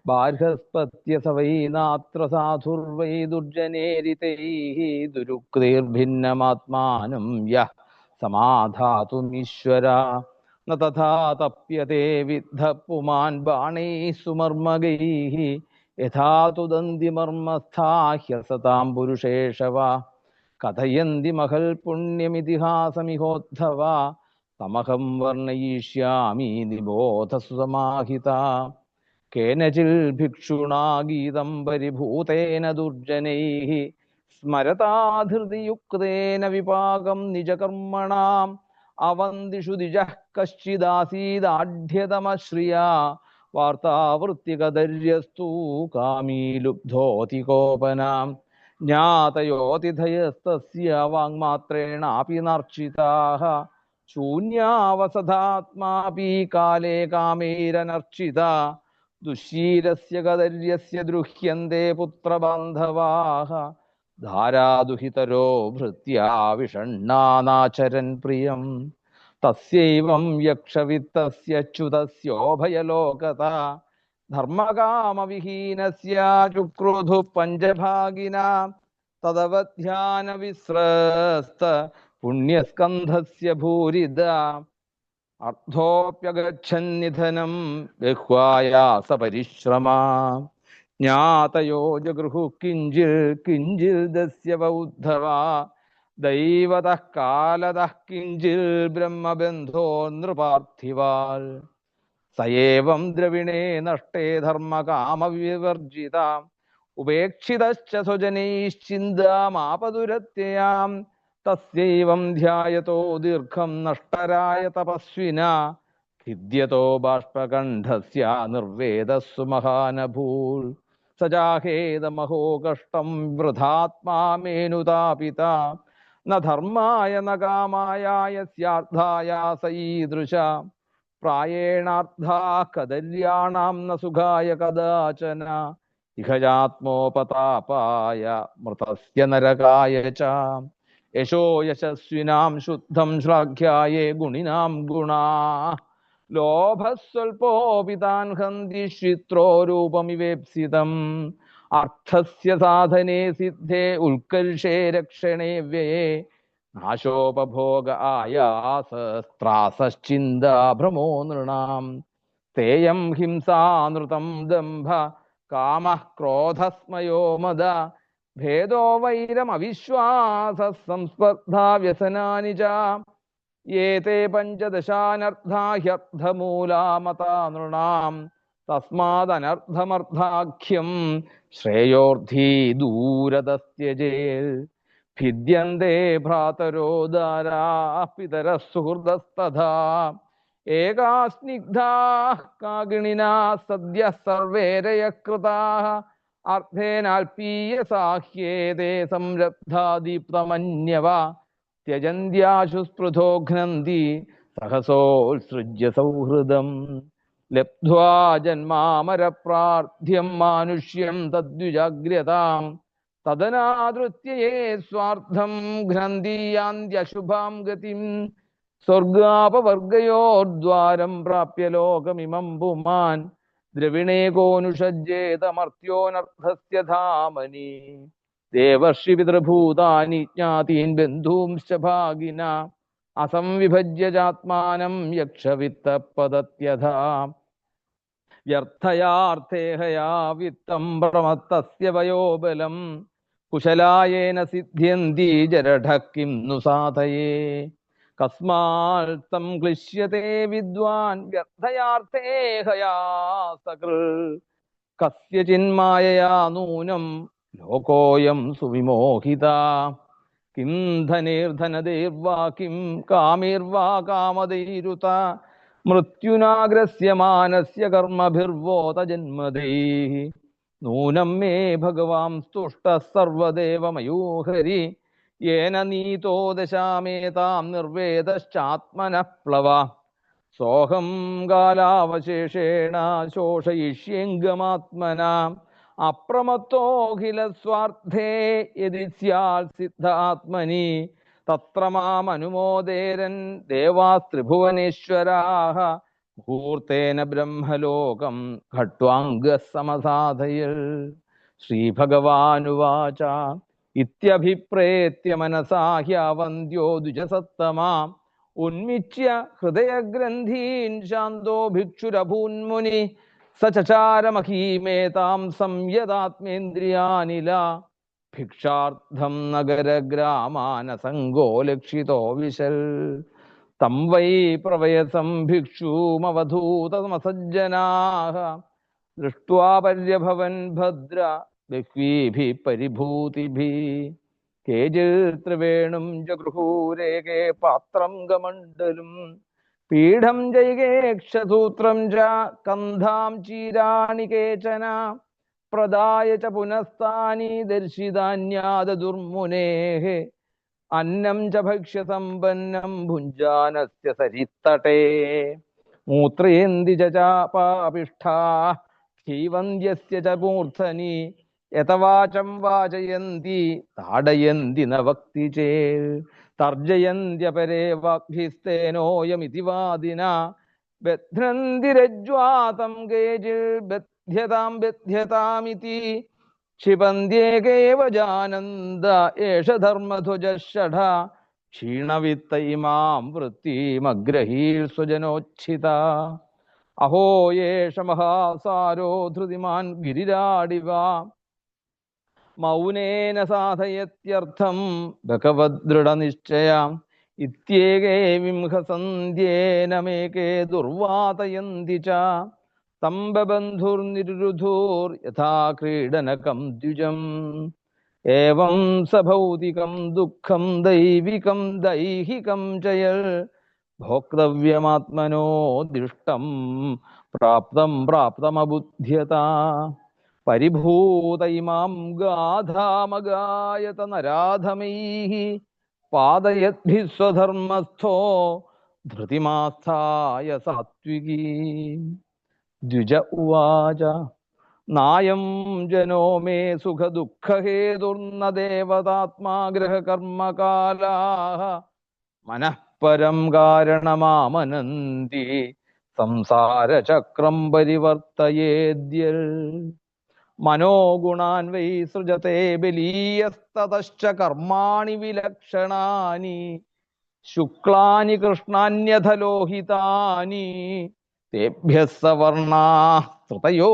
ബാർഹസ്പത്യ വൈ നാത്ര സാധുർവൈ ദുർജനേരിതൈഃ ദുരുക്തൈർഭിന്നമാത്മാനം യഃ സമാധാതുമീശ്വര ന തഥാ തപ്യത്തെ വിദ്ധ പുമാൻ ബാണൈഃ സുമർമഗൈഃ യഥാ തുദന്തി മർമ്മസ്ഥാ ഹ്യസതാം പുരുഷേഷവ കഥയന്തി മഹൽ പുണ്യമിതിഹാസമിഹോദ്ധവ തമഹം വർണ്ണയിഷ്യാമി നിബോധസു സമാഹിതാ. കേനചിൽ ഭിക്ഷുണാ ഗീതം പരിഭൂതേന ദുർജനൈഃ സ്മരതാധൃതിയുക്തേന വിപാകം നിജകർമ്മണാം അവന്തിഷു ദിജഃ കശ്ചിദാസീദാഢ്യതമശ്രിയാ വാർത്താവൃത്തികദര്യസ്തു കാമീ ലുബ്ധോതികോപനാം ജ്ഞാതയോതിഥയസ്തസ്യ വാങ്മാത്രേണാപി നർച്ചിതാഃ ശൂന്യാവസഥാത്മാപി കാലേ കാമൈരനർച്ചിതാ ദുശ്ശീലസ്യ കദര്യസ്യ ദ്രുഹ്യന്തെ പുത്രബാന്ധവാഃ ധാരാദുഹിതരോ ഭൃത്യാ വിഷണ്ണാനാചരൻ പ്രിയം തസ്യൈവം യക്ഷവിത്തസ്യ ച്യുതസ്യോഭയലോകത ധർമ്മകാമവിഹീനസ്യ ചുക്രുധു പഞ്ചഭാഗിന തദവധ്യാനവിസ്രസ്ത പുണ്യസ്കന്ധസ്യ ഭൂരിദ അർദ്ധോപ്യഗച്ഛന്നിധനം ബഹ്വായാസ പരിശ്രമാ ജ്ഞാതയോ ജഗൃഹു കിഞ്ചിൽ കിഞ്ചിൽ ദസ്യവ ഉദ്ധവ ദൈവതഃ കാലതഃ കിഞ്ചിൽ ബ്രഹ്മബന്ധോ നൃപാർത്ഥിവാൽ സയേവം ദ്രവിണേ നഷ്ടേ ധർമ്മകാമവിവർജിത ഉപേക്ഷിതശ്ച സ്വജനൈശ്ചിന്താമാപദുരത്യയാം തസ്യൈവം ധ്യായതോ ദീർഘം നഷ്ടരായ തപസ്വിനാ ഖിദ്യതോ ബാഷ്പകണ്ഠസ്യ നിർവേദസ്സു മഹാനഭൂൽ സജാഹേതമഹോ കഷ്ടം വൃഥാത്മാമേനുതാപിത ന ധർമായ ന കാമായ യസ്യാർത്ഥായ സഈദൃശ പ്രായേണാർത്ഥാ കദര്യാണാം ന സുഖായ കദാചന ഇഹയാത്മോപതാപായ മൃതസ്യ നരകായ ച യശോ യശസ്വിനാം ശുദ്ധം ശ്ലാഘ്യായേ ഗുണിനാം ഗുണാ ലോഭസ്വൽപോപി താൻ ഹന്തി ശ്രിത്രോ രൂപമിവേപ്സിതം അർത്ഥസ്യ സാധനേ സിദ്ധേ ഉത്കർഷേ രക്ഷണേ വ്യയേ നാശോപഭോഗ ആയാസസ്ത്രാസശ്ചിന്താ ഭ്രമോ നൃണാം തേയം ഹിംസാനൃതം ദംഭ കാമഃ ക്രോധസ്മയോ മദ ഭേദോ വൈരമവിശ്വാസ സംസ്പർദ്ധാ വ്യസനാനി ച ഏതേ പഞ്ചദശാനർദ്ധാ ഹ്യർത്ഥമൂലാ മതാ നൃണാം തസ്മാദനർത്ഥമർത്ഥാഖ്യം ശ്രേയോർത്ഥി ദൂരതസ്ത്യജേൽ ഭിദ്യന്തേ ഭ്രാതരോദാരാ പിതരഃ സുഹൃദസ്തഥാ ഏകാ സ്നിഗ്ധാഃ കാഗിണിനാ സദ്യഃ സർവേ രയകൃതാഃ അർത്ഥേനാൽപീയസാഹ്യേതേ സംരബ്ധാ ദീപ്തമന്യവ ത്യജന്ത്യാശു സ്പൃധോ ഘ്നന്തി സഹസോത്സൃജ്യ സൗഹൃദം ലബ്ധ്വാ ജന്മാമരപ്രാർത്ഥ്യം മാനുഷ്യം തദ്വിജാഗ്രതാം തദനാദൃത്യയേ സ്വാർത്ഥം ഘ്നന്ദീയാന്ത്യശുഭാം ഗതിം സ്വർഗാപവർഗയോർദ്വാരം പ്രാപ്യ ലോകമിമം പുമാൻ ദ്രവിണേകോനുഷജ്ജേതമർത്യോനർത്ഥസ്യ ധാമനി ദേവർഷി പിതൃഭൂതാനി ജ്ഞാതീൻ ബന്ധൂംശ്ച ഭാഗിന അസംവിഭജ്യ ചാത്മാനം യക്ഷവിത്തപദത്യഥാ വ്യർത്ഥയാർത്ഥേഹയാ വിത്തം പ്രമത്തസ്യ വയോബലം കുശലായേന സിദ്ധ്യന്തി ജരഠ കിം नु സാധയേ കസ്മാൽത്തം ക്ലിശ്യത്തെ വിദ്വാൻ വ്യർത്ഥയാർത്ഥേഹയാ സകൃ കസ്യചിന്മായയാ നൂനം ലോകോയം സുവിമോഹിത കിം ധനേർധനദേർവാ കിം കാമേർവാ കാമധൈരുത മൃത്യുനാഗ്രസ്യമാനസ്യ കർമ്മഭിർവോത ജന്മദൈഃ നൂനം മേ ഭഗവാൻ സ്തുഷ്ടഃ സർവദേവമയൂഹരി യേന നീതോ ദശാമേതാം നിർവേദശ്ചാത്മനഃ പ്ലവ സോഹം കാലാവശേഷേണ ശോഷയിഷ്യംഗമാത്മനാ അപ്രമത്തോഖില സ്വാർത്ഥേ യദി സ്യാൽ സിദ്ധാത്മനി തത്ര മാമനുമോദേരൻ ദേവാസ്ത്രിഭുവനേശ്വരാഃ മുഹൂർത്തേന ബ്രഹ്മലോകം ഘട്വാംഗസമസാധയൽ ശ്രീഭഗവാനുവാച ഇത്യഭിപ്രേത്യ മനസാ ഹ്യവന്ദ്യോ ദ്വിജസത്തമാം ഉന്മിച്യ ഹൃദയഗ്രന്ഥീൻ ശാന്തോ ഭിക്ഷുരഭൂന്മുനി സചചാരമഹീമേതാം സംയതാത്മേന്ദ്രിയാനില ഭിക്ഷാർത്ഥം നഗരഗ്രാമാനസംഗോ ലക്ഷിതോ വിശൽ തം വൈ പ്രവയസം ഭിക്ഷൂമവധൂതമസജ്ജനാഃ ദൃഷ്ട്വാ പര്യഭവൻ ഭദ്ര ബഹ്വീഭിഃ പരിഭൂതിഭിഃ കേചിത്രിവേണും ജഗൃഹൂരേകേ പാത്രം ഗമണ്ഡലും പീഠം ജൈകേക്ഷസൂത്രം ച കന്ധാം ചീരാണി കേചന പ്രദായ ച പുനസ്താനി ദർശിതാന്യാദുർമുനേഃ അന്നം ച ഭക്ഷ്യസമ്പന്നം ഭുഞ്ജാനസ്യ സരിത്തടേ മൂത്രയേന്തി ച ചാപാപിഷ്ഠാഃ ക്ഷീവന്ത്യസ്യ ച മൂർധനി യതവാചം വാചയന്തി താടയന്തി ന വക്തി ചേൽ തർജയന്ത്യപരേ വാഗ്ഭിസ്തേനോയമിതി വാദിന ബധ്നന്തിരജ്വാതം കേചിൽ ബധ്യതാമിതി ക്ഷിപന്ത്യേകേവ ജാനന്ത ഏഷ ധർമ്മധ്വജഷഠ ക്ഷീണവിത്ത ഇമാം വൃത്തിമഗ്രഹീൽ സ്വജനോച്ഛിത അഹോ യേഷ മഹാസാരോ ധൃതിമാൻ ഗിരിരാടിവ മൗനേന സാധയത്യർത്ഥം ഭഗവദ്ദൃഢനിശ്ചയാം ഇത്യേകേ വിംഹസന്ധ്യേന മേകേ ദുർവാതയന്തി ച സ്തംഭബന്ധുർനിരുരുധൂർ യഥാ ക്രീഡനകം ദ്വിജം ഏവം സഭൗതികം ദുഃഖം ദൈവികം ദൈഹികം ചയൽ ഭോക്തവ്യമാത്മനോ ദിഷ്ടം പ്രാപ്തമബുദ്ധ്യത പരിഭൂത ഇമാം ഗാധാമഗായത നരാധമൈഃ പാദയദ്ഭിः സ്വധർമ്മസ്ഥോ ധൃതിമാസ്ഥായ സാത്വികീ ദ്വിജ ഉവാച നായം ജനോ മേ സുഖദുഃഖഹേതുർന ദേവതാത്മാ ഗ്രഹകർമ്മകാലാഃ മനഃപരം കാരണമാമനന്തി സംസാരചക്രം പരിവർത്തയേദ്യൽ മനോഗുണാൻ വൈ സൃജത്തെ ബലീയസ്തതശ്ച കർമാണി വിലക്ഷണാനി ശുക്ലാനി കൃഷ്ണാന്യഥ ലോഹിതാനി തേഭ്യഃ സവർണാഃ ശ്രുതയോ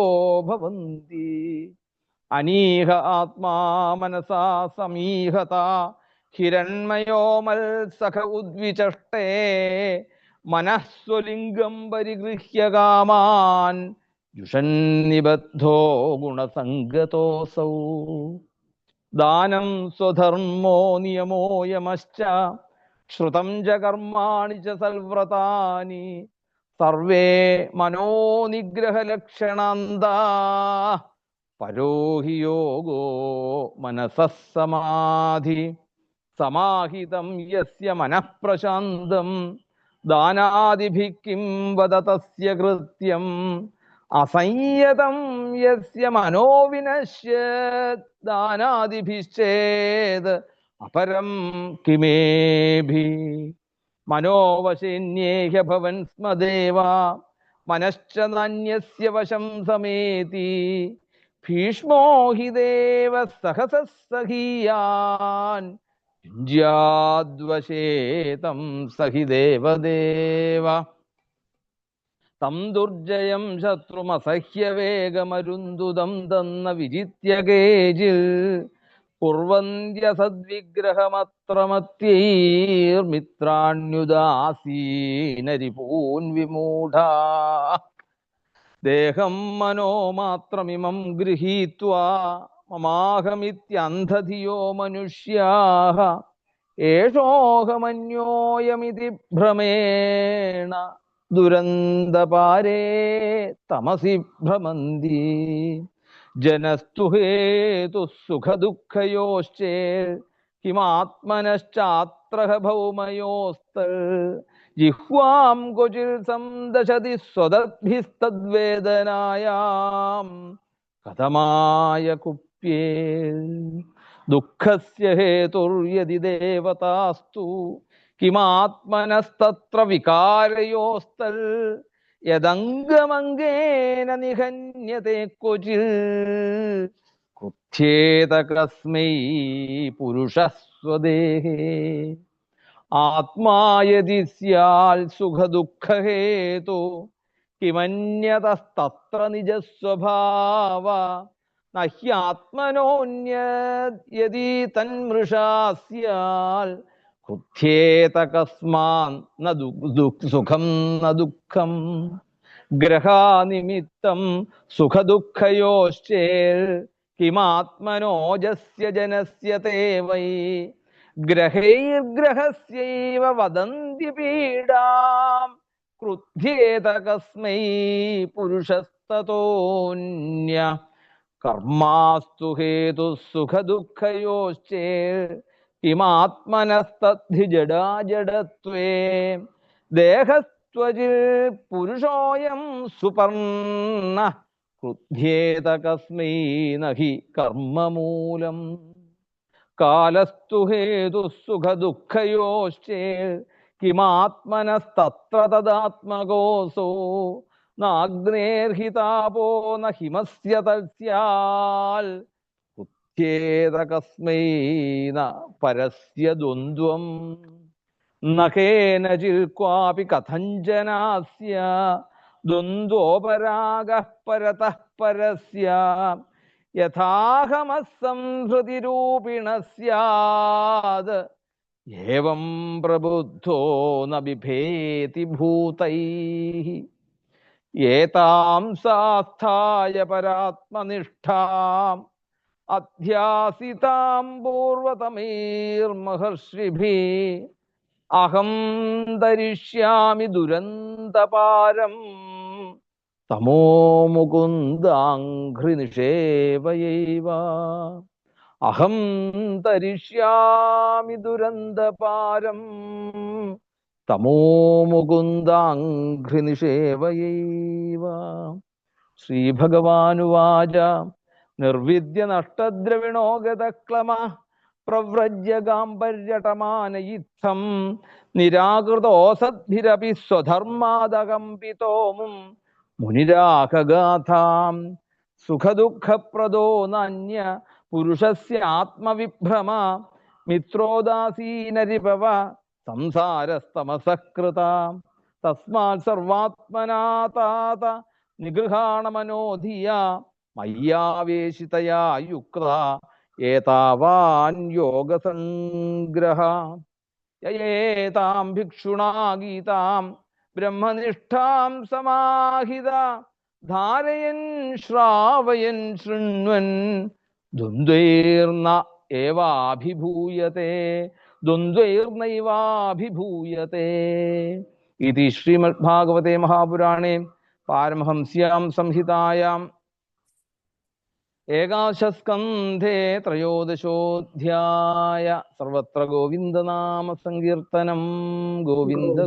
ഭവന്തി അനീഹ ആത്മാ മനസാ സമീഹത ഹിരണ്മയോ മത്സഖ ഉദ്വിചഷ്ടേ മനഃസ്വലിംഗം പരിഗൃഹ്യ കാമാൻ ജുഷന്നിബദ്ധോ ഗുണസംഗതോസൗ ദാനം സ്വധർമ്മോ നിയമോ യമശ്ച ശ്രുതം ച കർമാണി ച സൽവ്രതാനി സർവേ മനോനിഗ്രഹലക്ഷണാന്താ പരോഹി യോഗോ മനസഃ സമാധി സമാഹിതം യസ്യ മനഃ പ്രശാന്തം ദാനാദിഭിः കിം വദ തസ്യ കൃത്യം അസംയതം യസ്യ മനോവിനശ്യത് ദാനാദിഭിശ്ചേത് അപരം കിമേഭി മനോവശേന്യേഹ ഭവൻ സ്മ ദേവാ മനശ്ച നാന്യസ്യ വശം സമേതി ഭീഷ്മോ ഹി ദേവ സഹസഹീയാൻ യുഞ്ജ്യാദ്വശേതം സഹി ദേവദേവ തം ദുർജയം ശത്രുമസഹ്യവേഗമരുന്തുതം തന്ന വിജിത്യ കേചിൽ കുർവന്ത്യസദ്വിഗ്രഹമത്ര മത്യൈർമിത്രാണ്യുദാസീനരിപൂൻ വിമൂഢാ ദേഹം മനോമാത്രമിമം ഗൃഹീത്വാ മമാഹമിത്യന്ധധിയോ മനുഷ്യാഃ ഏഷോഹമന്യോയമിതി ഭ്രമേണ ദുരന്തപാരേ തമസി ഭ്രമന്തി ജനസ്തു ഹേതു സുഖദുഃഖയോശ്ചേ കിമാത്മനശ്ചാത്ര ഭൗമയോസ്തൽ ജിഹ്വാം ക്വചിൽ സംദശതി സ്വദദ്ഭിസ്തദ്വേദനായാം കഥമായ കുപ്യേൽ ദുഃഖസ്യ ഹേതുർയദി ദേവതാസ്തു കിമാത്മനസ്തത്ര വികാരയോസ്തൽ യദംഗമംഗേന നിഹന്യത്തെ ക്വചിൽ കൃത്യേത കസ്മൈ പുരുഷഃ സ്വദേഹേ ആത്മായതി സ്യാൽ സുഖദുഃഖഹേതു കിമന്യതസ്തത്ര നിജസ്വഭാവ നഹ്യാത്മനോന്യതി തന്മൃഷാ സ്യാൽ കൃത്യേത കസ്മാൻ ന സുഖം ന ദുഃഖം ഗ്രഹാനിമിത്തം സുഖദുഃഖയോശ്ചേൽ കിമാത്മനോജസ്യ ജനസ്യ തേ വൈ ഗ്രഹൈർഗ്രഹസ്യൈവ വദന്തി പീഡാം ക്രുദ്ധ്യേത കസ്മൈ പുരുഷസ്തതോന്യ കർമാസ്തു ഹേതു സുഖദുഃഖയോശ്ചേൽ കിമാത്മനസ്തദ്ധി ജഡാജഡത്വേ ദേഹസ്ത്വജിൽ പുരുഷോയം സുപർണ ക്രുദ്ധ്യേത കസ്മൈ നഹി കർമ്മമൂലം കാലസ്തു ഹേതു സുഖദുഃഖയോശ്ചേൽ കിമാത്മനസ്തത്ര തദാത്മകോസോ നാഗ്നേർഹിതാപോ ന ഹിമസ്യ തസ്യാൽ കൃത്യേത കസ്മൈ ന പരസ്യ ദ്വന്ദ്വം ന കേനചിൽ ക്വാപി കഥഞ്ചനാസ്യ ദ്വന്ദ്വോപരാഗഃ പരതഃ പരസ്യ യഥാഹമസംഹൃതിരൂപിണഃ സ്യാത് ഏവം പ്രബുദ്ധോ ന ബിഭേതി ഭൂതൈഃ ഏതാം സാസ്ഥായ പരാത്മനിഷ്ഠാം അധ്യാസിതാം പൂർവതമൈർമഹർഷിഭിः അഹം ധരിഷ്യാമി ദുരന്തപാരം തമോ മുകുന്ദാഘ്രി നിഷേവയൈവ അഹം തരിഷ്യാമി ദുരന്തപാരം തമോ മുകുന്ദാഘ്രി നിഷേവയൈവ. ശ്രീഭഗവാനുവാച നിർവിദ്യ നഷ്ടദ്രവിണോ ഗതക്ലമ പ്രവ്രജ്യ ഗാംഭര്യടമാനയിത്ഥം നിരാകൃതോസദ്ഭിരപി സ്വധർമാദകമ്പിതോമും മുനിരാഹഗാഥാം സുഖദുഃഖപ്രദോ നാന്യ പുരുഷസ്യ ആത്മവിഭ്രമ മിത്രോദാസീനരിപവ സംസാരസ്തമസകൃത തസ്മാത് സർവാത്മനാ താത നിഗൃഹാണമനോധിയ മയ്യാവേശിതയാ യുക്ത ഏതാവാൻ യോഗസംഗ്രഹ യേതാം ഭിക്ഷുണാ ഗീതാം ബ്രഹ്മനിഷ്ഠാം സമാഹിത ധാരയൻ ശ്രാവയൻ ശൃണ്വൻ ദ്വന്ദ്വൈർന ഏവാഭിഭൂയത്തെ ദ്വന്ദ്വൈർനൈവാഭിഭൂയത്തെ. ഇതി ശ്രീമദ്ഭാഗവതേ മഹാപുരാണേ പാരമഹംസ്യാം സംഹിതായാം ഏകാദശസ്കന്ധേ ത്രയോദശോऽധ്യായ. സർവത്ര ഗോവിന്ദനാമ സങ്കീർത്തനം. ഗോവിന്ദ